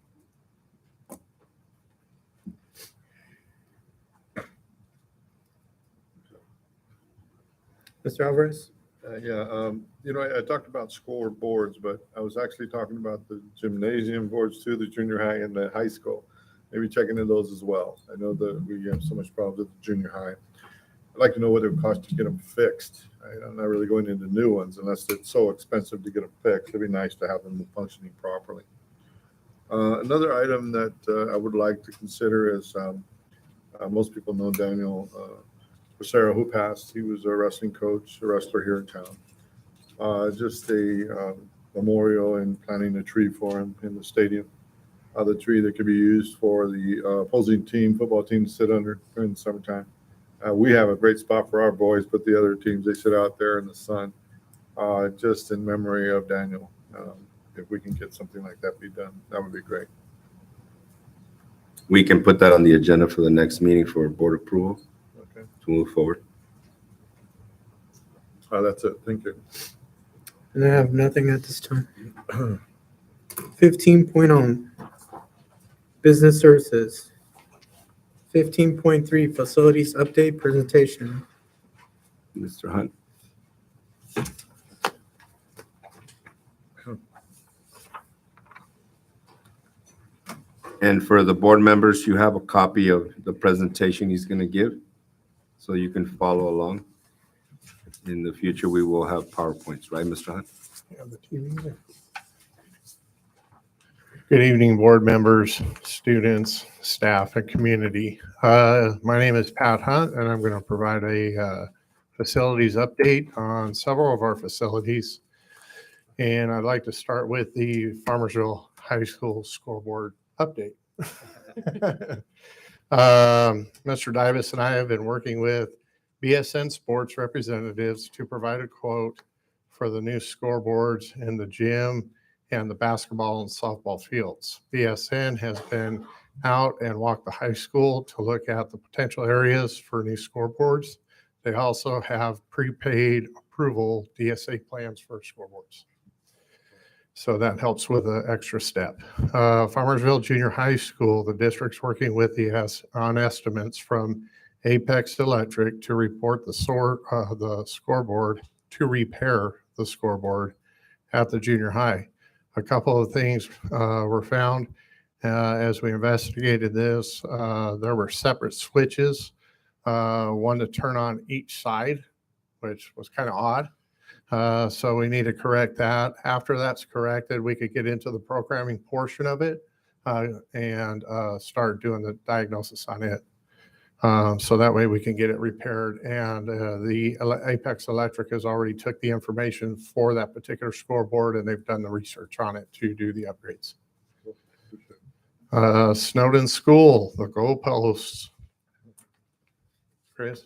Mr. Alvarez? I talked about scoreboards, but I was actually talking about the gymnasium boards too, the junior high and the high school. Maybe checking into those as well. I know that we have so much problems with the junior high. I'd like to know what it would cost to get them fixed. I'm not really going into new ones unless it's so expensive to get them fixed. It'd be nice to have them functioning properly. Another item that I would like to consider is most people know Daniel Sarah, who passed. He was a wrestling coach, a wrestler here in town. Just a memorial and planting a tree for him in the stadium. The tree that could be used for the opposing team, football team to sit under during the summertime. We have a great spot for our boys, but the other teams, they sit out there in the sun, just in memory of Daniel. If we can get something like that be done, that would be great. We can put that on the agenda for the next meeting for board approval Okay. to move forward. That's it. Thank you. And I have nothing at this time. 15.0, business services. 15.3, facilities update presentation. Mr. Hunt. And for the board members, you have a copy of the presentation he's going to give, so you can follow along. In the future, we will have PowerPoints, right, Mr. Hunt? Good evening, board members, students, staff, and community. My name is Pat Hunt, and I'm going to provide a facilities update on several of our facilities. And I'd like to start with the Farmersville High School scoreboard update. Mr. Davis and I have been working with BSN Sports representatives to provide a quote for the new scoreboards in the gym and the basketball and softball fields. BSN has been out and walked the high school to look at the potential areas for new scoreboards. They also have prepaid approval DSA plans for scoreboards. So that helps with an extra step. Farmersville Junior High School, the district's working with on estimates from Apex Electric to report the scoreboard, to repair the scoreboard at the junior high. A couple of things were found as we investigated this. There were separate switches, one to turn on each side, which was kind of odd. So we need to correct that. After that's corrected, we could get into the programming portion of it and start doing the diagnosis on it. So that way we can get it repaired. And the Apex Electric has already took the information for that particular scoreboard, and they've done the research on it to do the upgrades. Snowden School, the goalposts. Chris?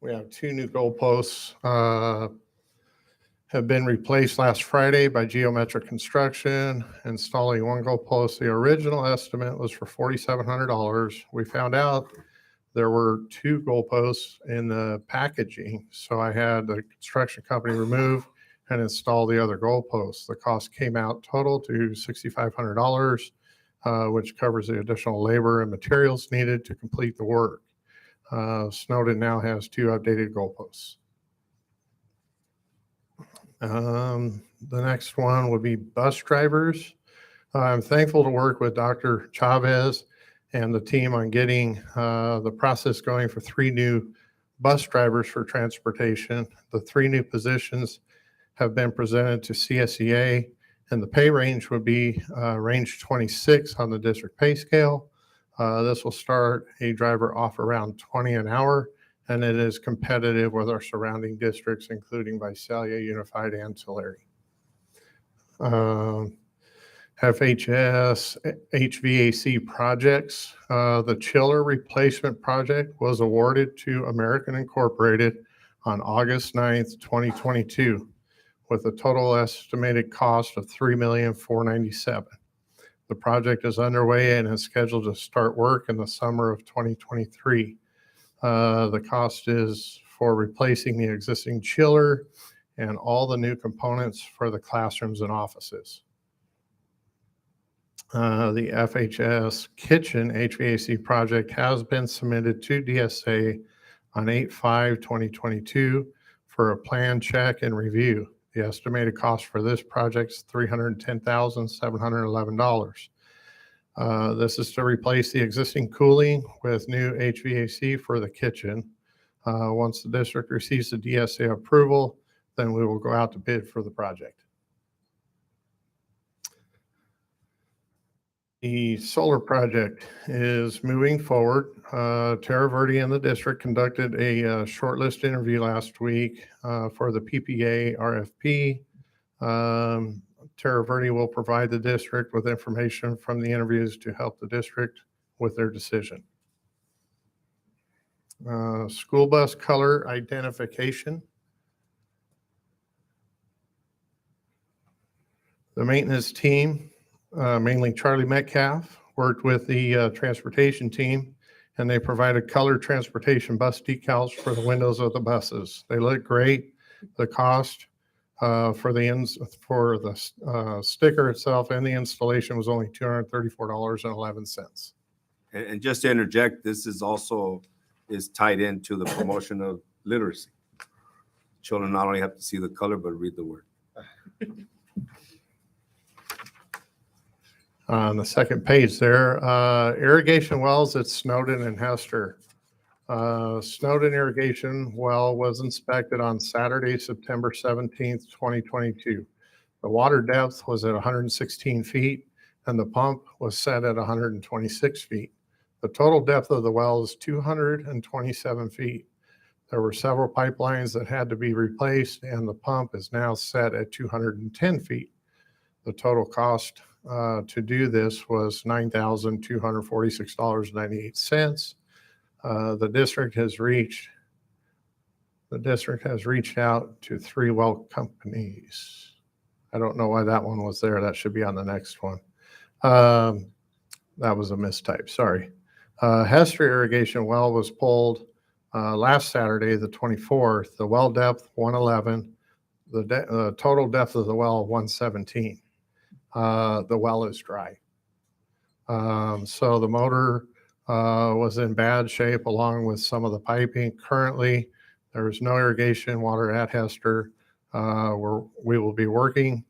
We have 2 new goalposts have been replaced last Friday by Geometric Construction, installing 1 goalpost. The original estimate was for $4,700. We found out there were 2 goalposts in the packaging, so I had the construction company remove and install the other goalposts. The cost came out total to $6,500, which covers the additional labor and materials needed to complete the work. Snowden now has 2 updated goalposts. The next one would be bus drivers. I'm thankful to work with Dr. Chavez and the team on getting the process going for 3 new bus drivers for transportation. The 3 new positions have been presented to CSEA, and the pay range would be range 26 on the district pay scale. This will start a driver off around 20 an hour, and it is competitive with our surrounding districts, including Visalia, Unified, and Tulare. FHS HVAC projects. The chiller replacement project was awarded to American Incorporated on August 9th, 2022, with a total estimated cost of $3,497,000. The project is underway and is scheduled to start work in the summer of 2023. The cost is for replacing the existing chiller and all the new components for the classrooms and offices. The FHS kitchen HVAC project has been submitted to DSA on 8/5/2022 for a plan check and review. The estimated cost for this project is $310,711. This is to replace the existing cooling with new HVAC for the kitchen. Once the district receives the DSA approval, then we will go out to bid for the project. The solar project is moving forward. Terra Verde and the district conducted a shortlist interview last week for the PPA RFP. Terra Verde will provide the district with information from the interviews to help the district with their decision. School bus color identification. The maintenance team, mainly Charlie Metcalf, worked with the transportation team, and they provided colored transportation bus decals for the windows of the buses. They look great. The cost for the sticker itself and the installation was only $234.11. And just to interject, this is also tied into the promotion of literacy. Children not only have to see the color, but read the word. On the second page there, irrigation wells at Snowden and Hester. Snowden irrigation well was inspected on Saturday, September 17th, 2022. The water depth was at 116 feet and the pump was set at 126 feet. The total depth of the well is 227 feet. There were several pipelines that had to be replaced, and the pump is now set at 210 feet. The total cost to do this was $9,246.98. The district has reached out to 3 well companies. I don't know why that one was there. That should be on the next one. That was a mistype, sorry. Hester irrigation well was pulled last Saturday, the 24th. The well depth 111, the total depth of the well 117. The well is dry. So the motor was in bad shape along with some of the piping. Currently, there is no irrigation water at Hester. We will be working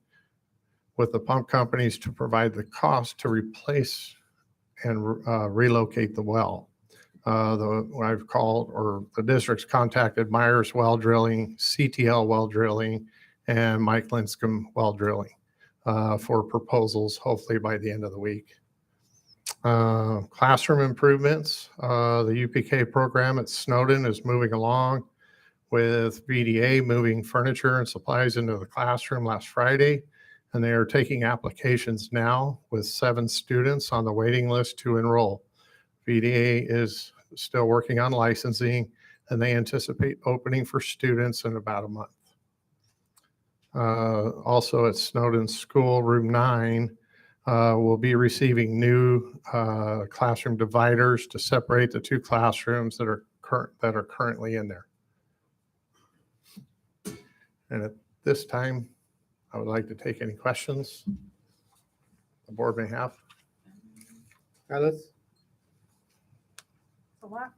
with the pump companies to provide the cost to replace and relocate the well. I've called, or the district's contacted Myers Well Drilling, CTL Well Drilling, and Mike Linscomb Well Drilling for proposals, hopefully by the end of the week. Classroom improvements. The UPK program at Snowden is moving along with VDA moving furniture and supplies into the classroom last Friday, and they are taking applications now with 7 students on the waiting list to enroll. VDA is still working on licensing, and they anticipate opening for students in about a month. Also at Snowden School, Room 9 will be receiving new classroom dividers to separate the 2 classrooms that are currently in there. And at this time, I would like to take any questions the board may have. Alice? A lot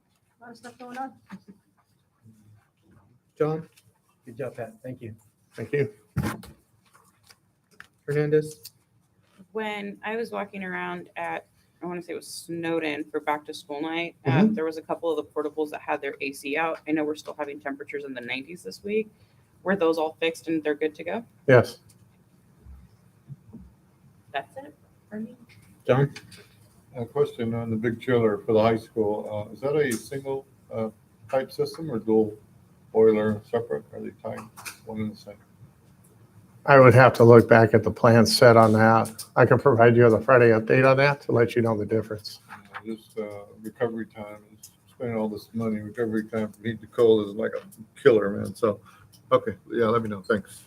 of stuff going on. John? Good job, Pat. Thank you. Thank you. Hernandez? When I was walking around at, I want to say it was Snowden for back to school night, Mhm. there was a couple of the portables that had their AC out. I know we're still having temperatures in the 90s this week. Were those all fixed and they're good to go? Yes. That's it for me. John? A question on the big chiller for the high school. Is that a single pipe system or dual boiler separate? Are they tied one and the same? I would have to look back at the plan set on that. I can provide you with a Friday update on that to let you know the difference. Just recovery time, is spending all this money, recovery time from heat to cold is like a killer, man. So, okay, yeah, let me know. Thanks.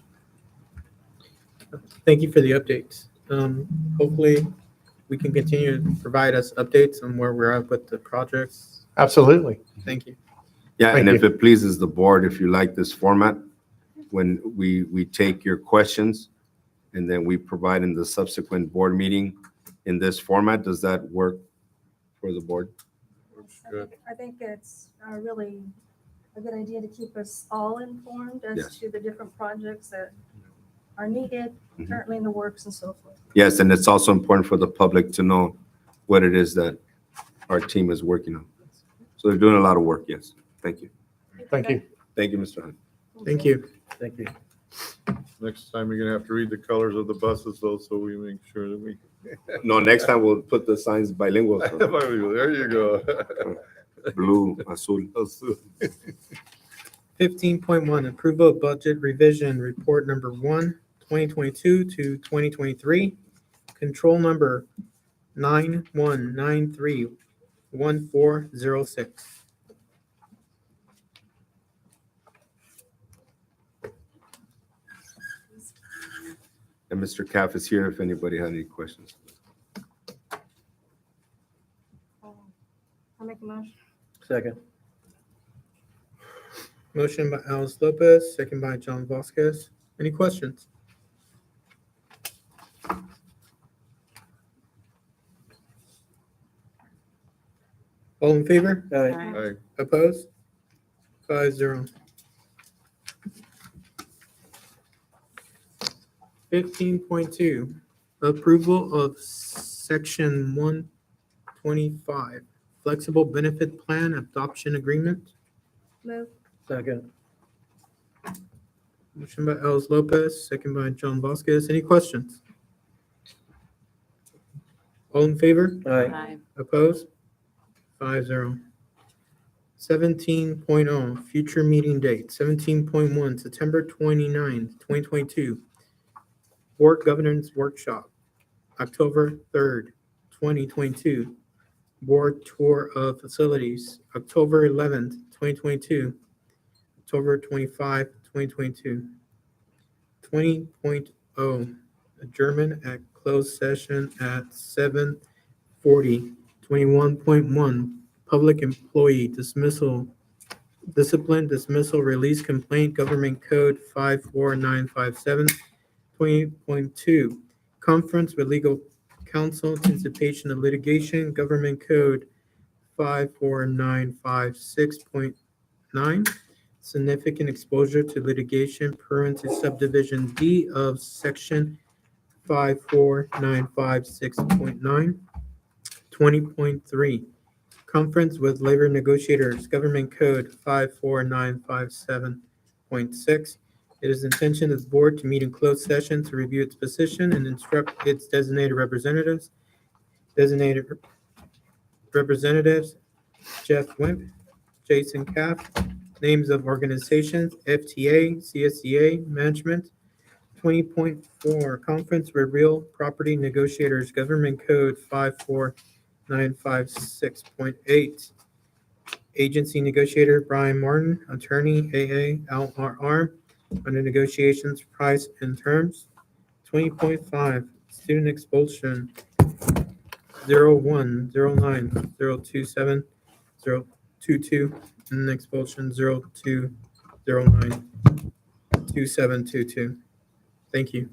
Thank you for the updates. Hopefully, we can continue to provide us updates on where we're at with the projects. Absolutely. Thank you. Yeah, and Thank if it pleases the board, if you like this format, when we take your questions and then we provide in the subsequent board meeting in this format, does that work for the board? Good. I think it's really a good idea to keep us all informed as Yes. to the different projects that are needed, Mhm. currently in the works and so forth. Yes, and it's also important for the public to know what it is that our team is working on. So they're doing a lot of work, yes. Thank you. Thank you. Thank you, Mr. Hunt. Thank you. Thank you. Next time you're gonna have to read the colors of the buses though, so we make sure that we. No, next time we'll put the signs bilingual. So There you go. blue, azul. 15.1, approval of budget revision report number 1, 2022 to 2023. Control number 91931406. And Mr. Caff is here if anybody had any questions. I'll make a motion. Second. Motion by Alice Lopez, second by John Vasquez. Any questions? All in favor? All right. Aye. Hey, Opposed? 5-0. 15.2, approval of section 125, flexible benefit plan adoption agreement. Move. Second. Motion by Alice Lopez, second by John Vasquez. Any questions? All in favor? All right. Aye. Opposed? 5-0. 17.0, future meeting date. 17.1, September 29th, 2022. Board Governance Workshop, October 3rd, 2022. Board Tour of Facilities, October 11th, 2022. October 25, 2022. 20.0, adjournment at closed session at 7:40. 21.1, public employee dismissal, discipline dismissal release complaint, government code 54957. 20.2, conference with legal counsel, anticipation of litigation, Government Code 54956.9, significant exposure to litigation pursuant to subdivision D of section 54956.9. 20.3, conference with labor negotiators, Government Code 54957.6. It is the intention of the board to meet in closed session to review its position and instruct its designated representatives. Designated representatives, Jeff Wimp, Jason Caff, names of organizations, FTA, CSEA, management. 20.4, conference with real property negotiators, Government Code 54956.8. Agency negotiator Brian Martin, attorney AA LRR, under negotiations, price and terms. 20.5, student expulsion 0109027022, and expulsion 02092722. Thank you.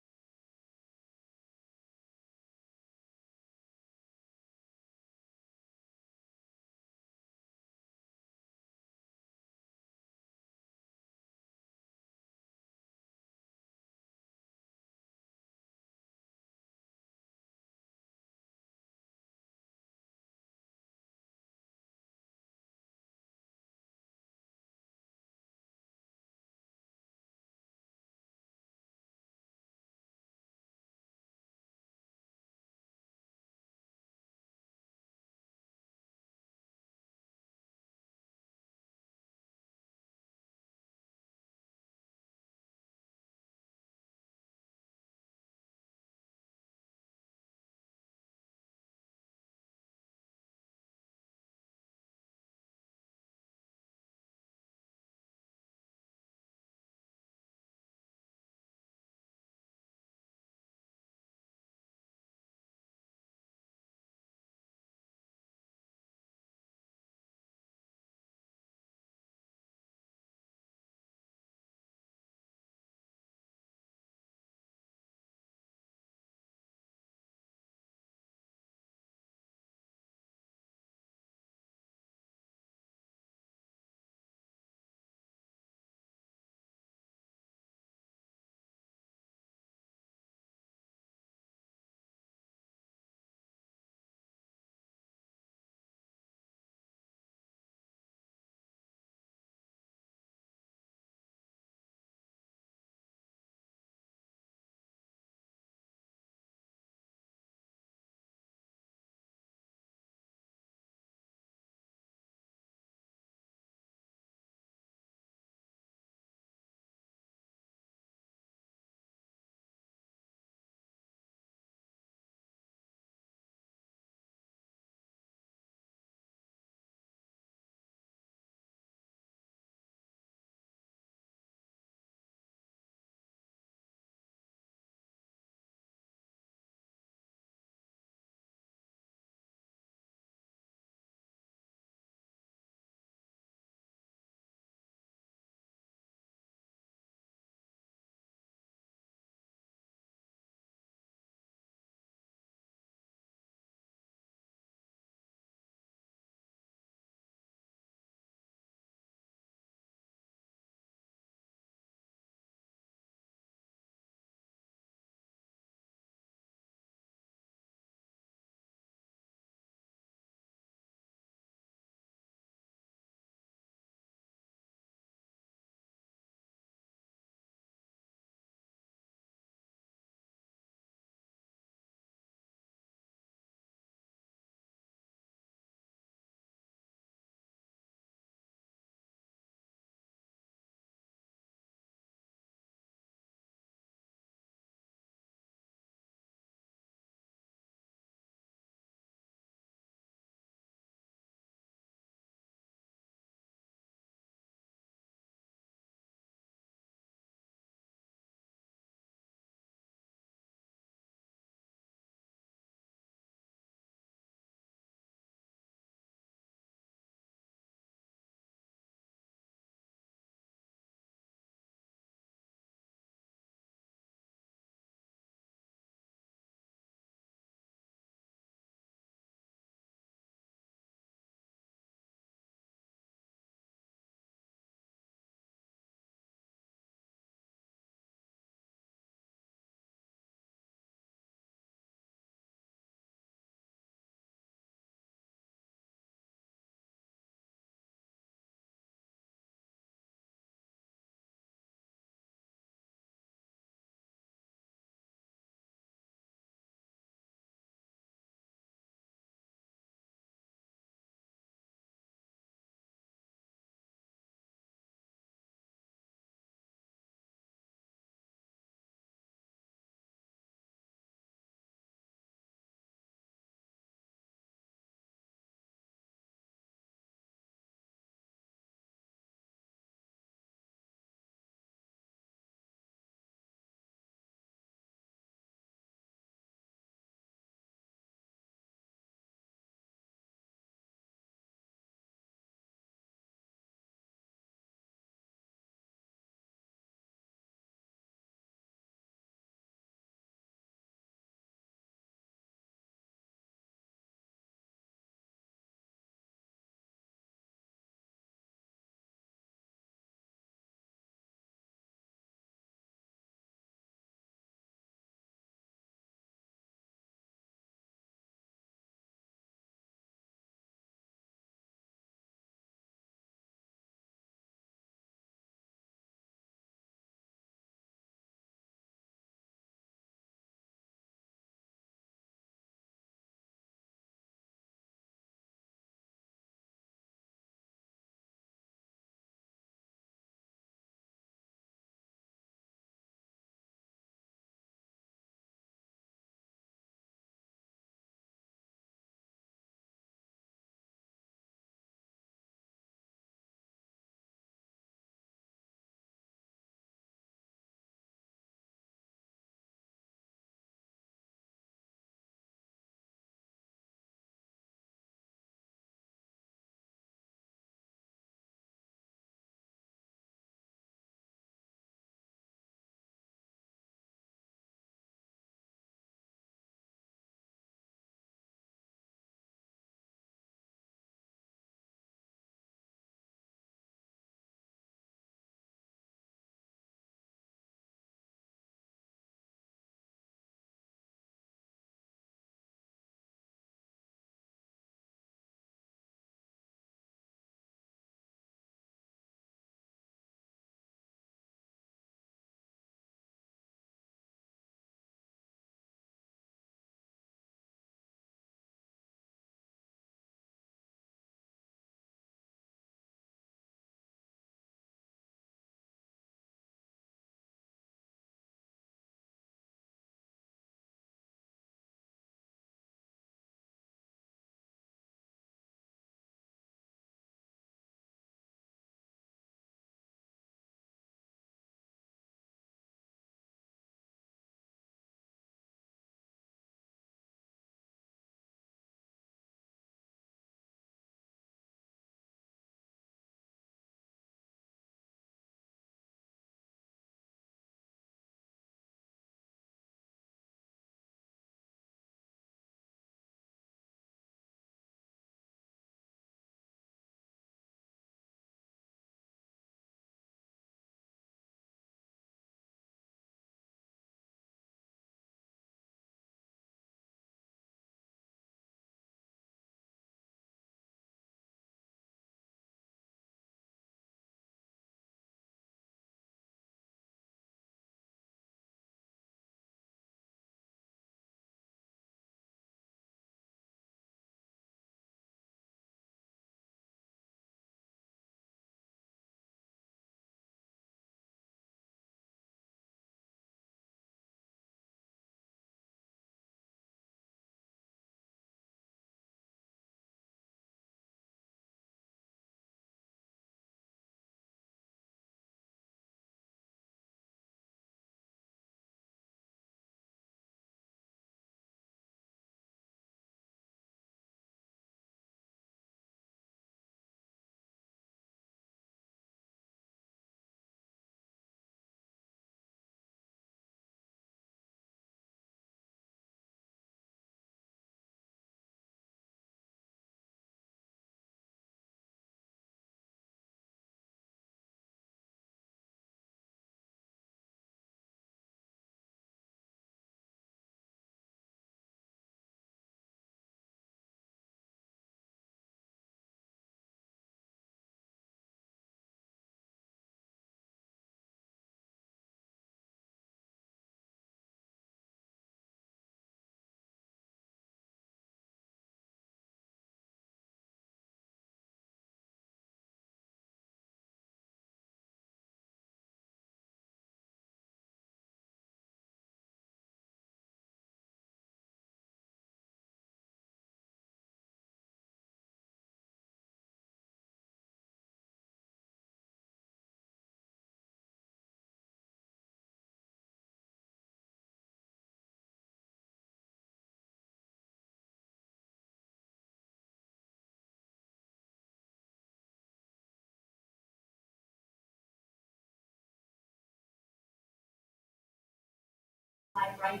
Hey,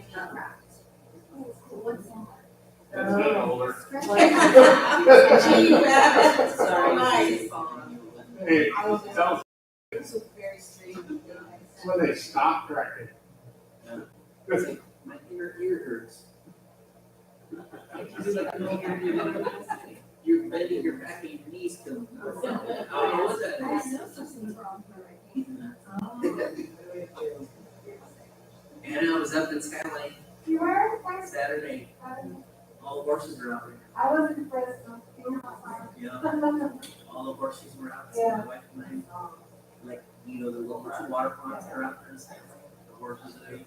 tell- when they stop correcting. My ear hurts. You're bending your back and your knees still. Oh, what's that? And I was up in Skyline. You were? Saturday. All the horses were out there. I was in Fresno. Yeah. All the horses were out. Yeah. My wife and I, like, the little water ponds that are out there. The horses are.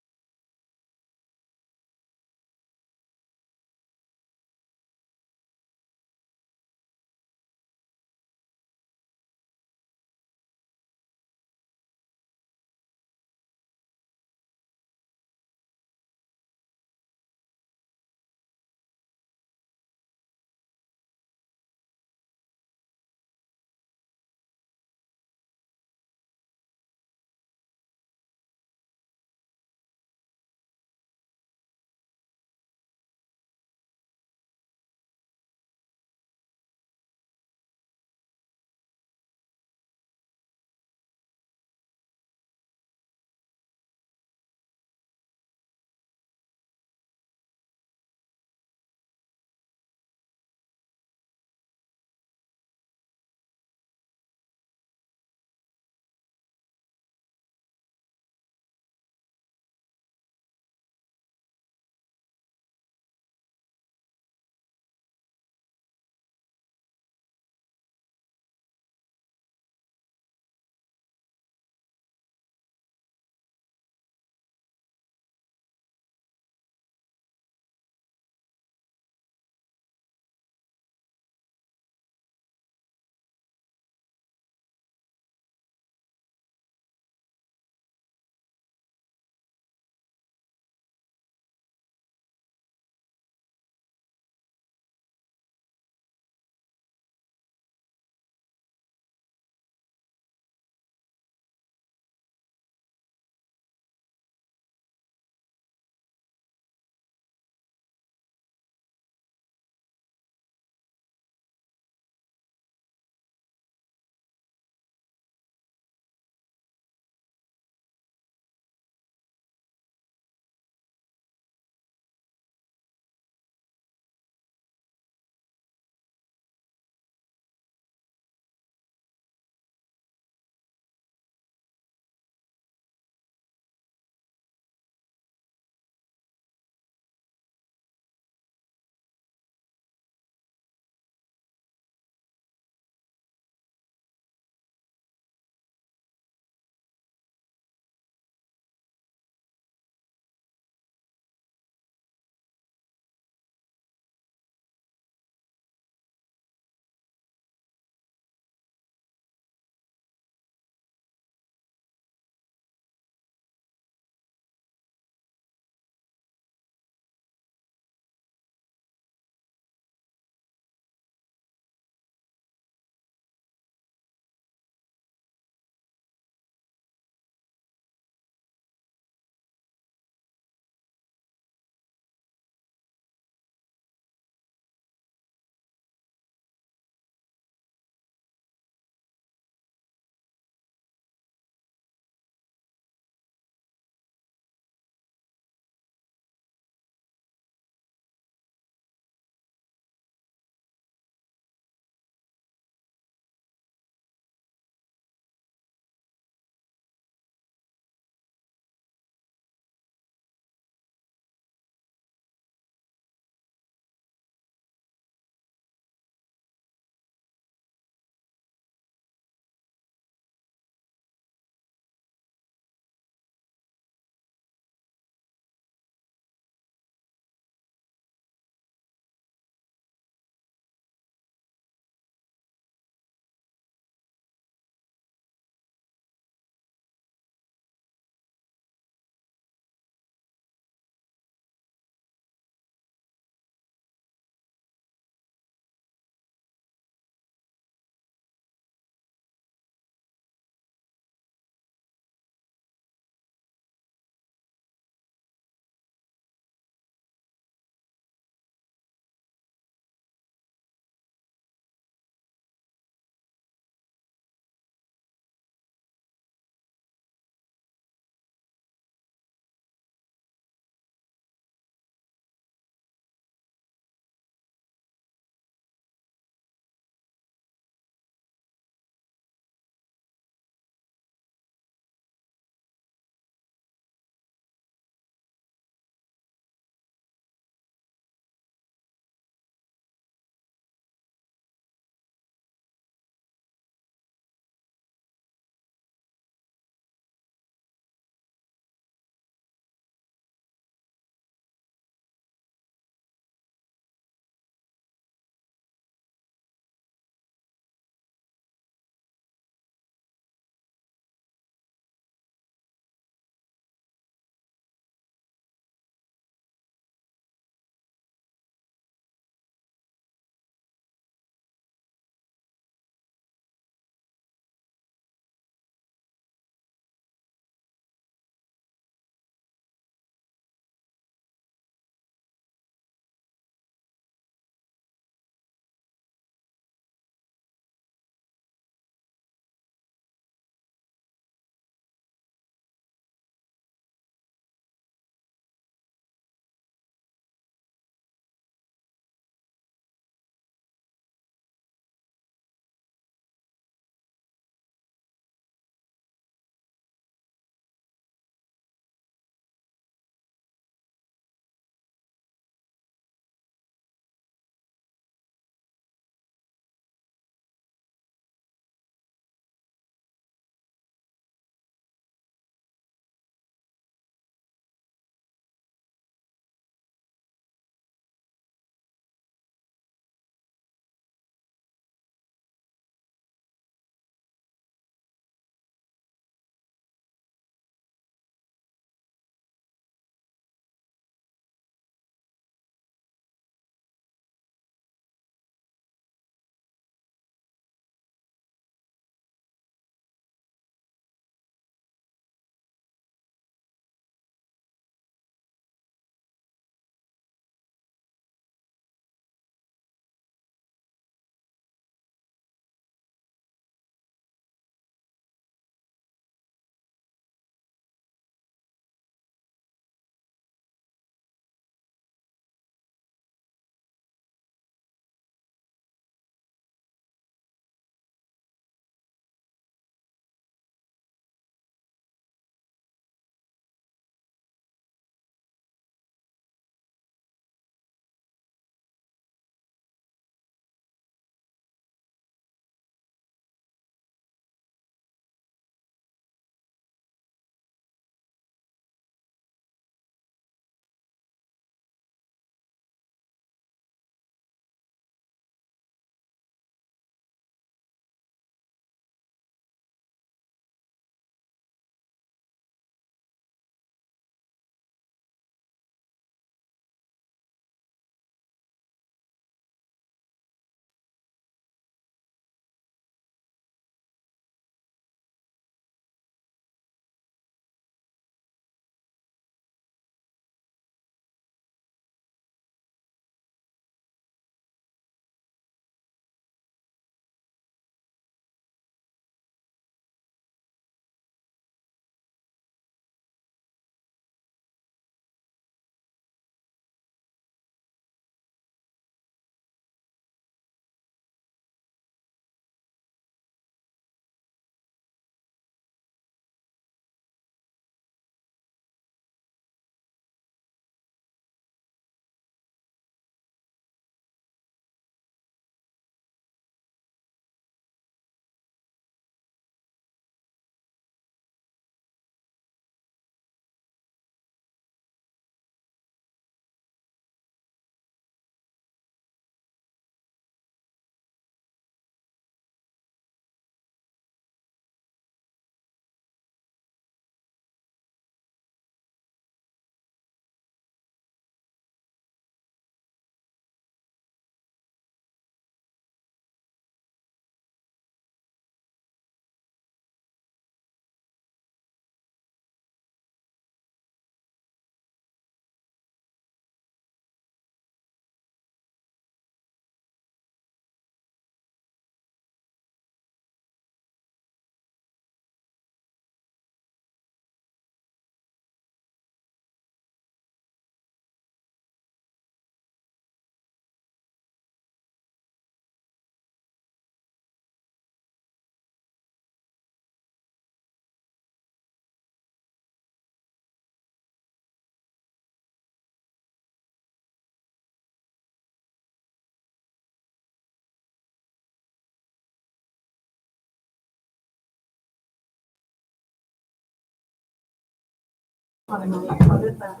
I don't know how did that.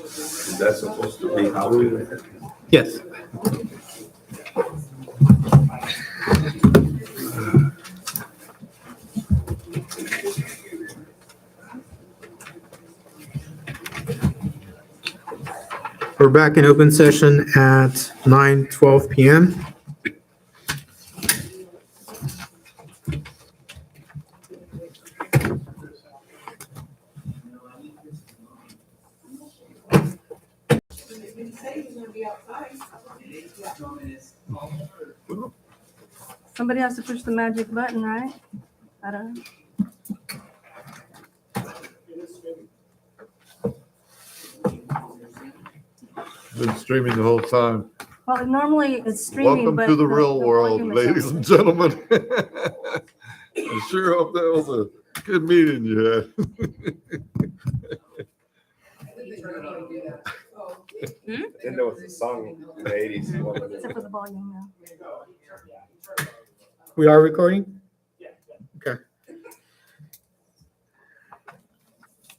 Is that supposed to be how we? Yes. We're back in open session at 9:12 PM. Somebody has to push the magic button, right? I don't know. Been streaming the whole time. Well, normally it's streaming, Welcome but to the real world, volume is up. ladies and gentlemen. I sure hope that was a good meeting you had. Then there was a song in the 80s. Except for the volume now. We are recording? Okay.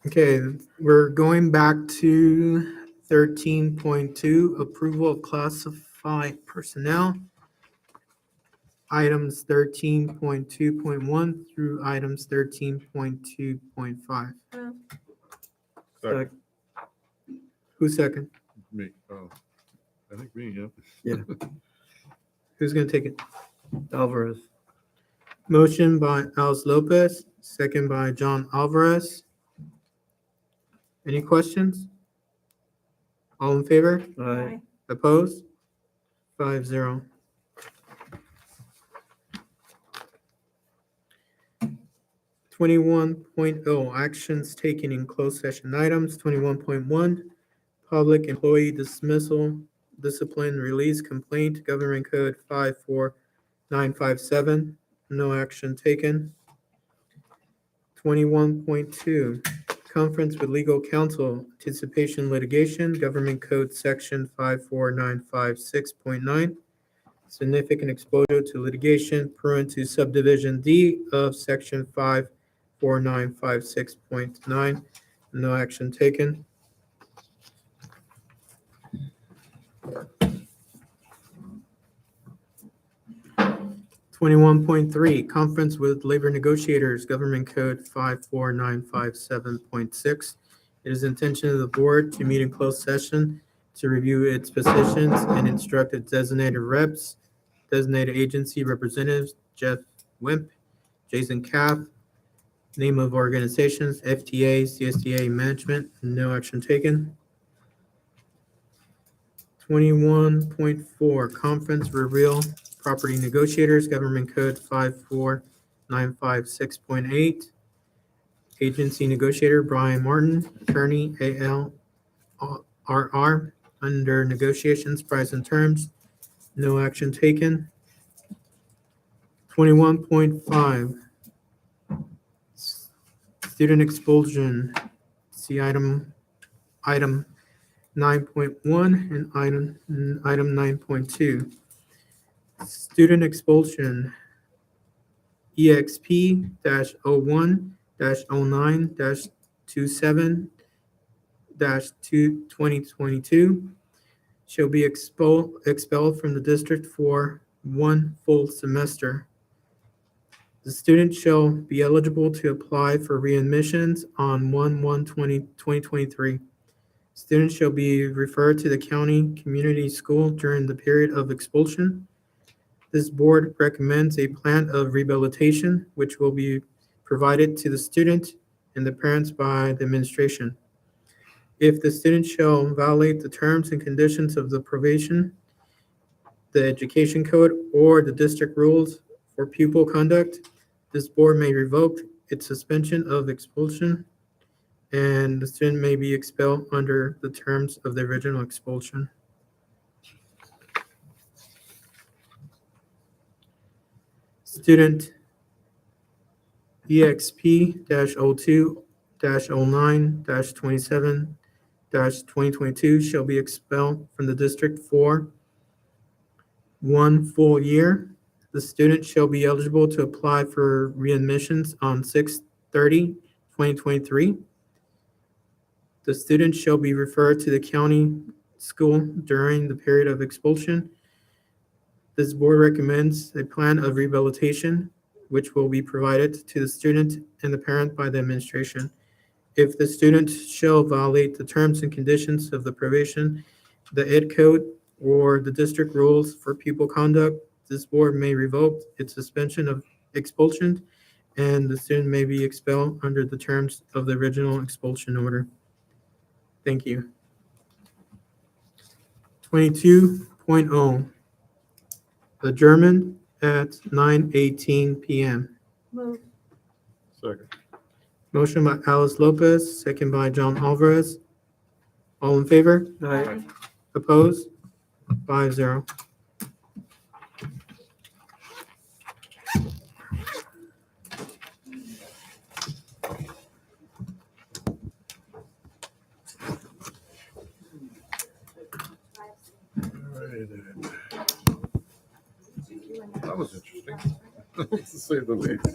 Okay, we're going back to 13.2, approval of classified personnel. Items 13.2.1 through items 13.2.5. Second. Who's second? Me. Oh, I think me, yeah. Who's gonna take it? Alvarez. Motion by Alice Lopez, second by John Alvarez. Any questions? All in favor? Aye. Opposed? 5-0. Twenty-one actions taken in closed session items. 21.1, public employee dismissal, discipline, release, complaint, government code 54957. No action taken. 21.2, conference with legal counsel, anticipation litigation, government code section 54956.9. Significant exposure to litigation pursuant to subdivision D of section 54956.9. No action taken. 21.3, conference with labor negotiators, government code 54957.6. It is the intention of the board to meet in closed session to review its positions and instruct its designated reps, designated agency representatives, Jeff Wimp, Jason Caff, name of organizations, FTA, CSTA management, no action taken. 21.4, conference with real property negotiators, government code 54956.8. Agency negotiator Brian Martin, attorney ALRR, under negotiations, price and terms, no action taken. 21.5, student expulsion, see item 9.1 and item 9.2. Student expulsion, EXP-01-09-27-2022 shall be expelled from the district for 1 full semester. The student shall be eligible to apply for readmissions on 1/1/2023. Students shall be referred to the county community school during the period of expulsion. This board recommends a plan of rehabilitation, which will be provided to the student and the parents by the administration. If the student shall violate the terms and conditions of the probation, the education code, or the district rules for pupil conduct, this board may revoke its suspension of expulsion, and the student may be expelled under the terms of the original expulsion. Student EXP-02-09-27-2022 shall be expelled from the district for 1 full year. The student shall be eligible to apply for readmissions on 6/30/2023. The student shall be referred to the county school during the period of expulsion. This board recommends a plan of rehabilitation, which will be provided to the student and the parent by the administration. If the student shall violate the terms and conditions of the probation, the ed code, or the district rules for pupil conduct, this board may revoke its suspension of expulsion, and the student may be expelled under the terms of the original expulsion order. Thank you. 22.0, adjournment at 9:18 p.m. Move. Second. Motion by Alice Lopez, second by John Alvarez. All in favor? Aye. Opposed? 5-0. That was interesting. To say the least.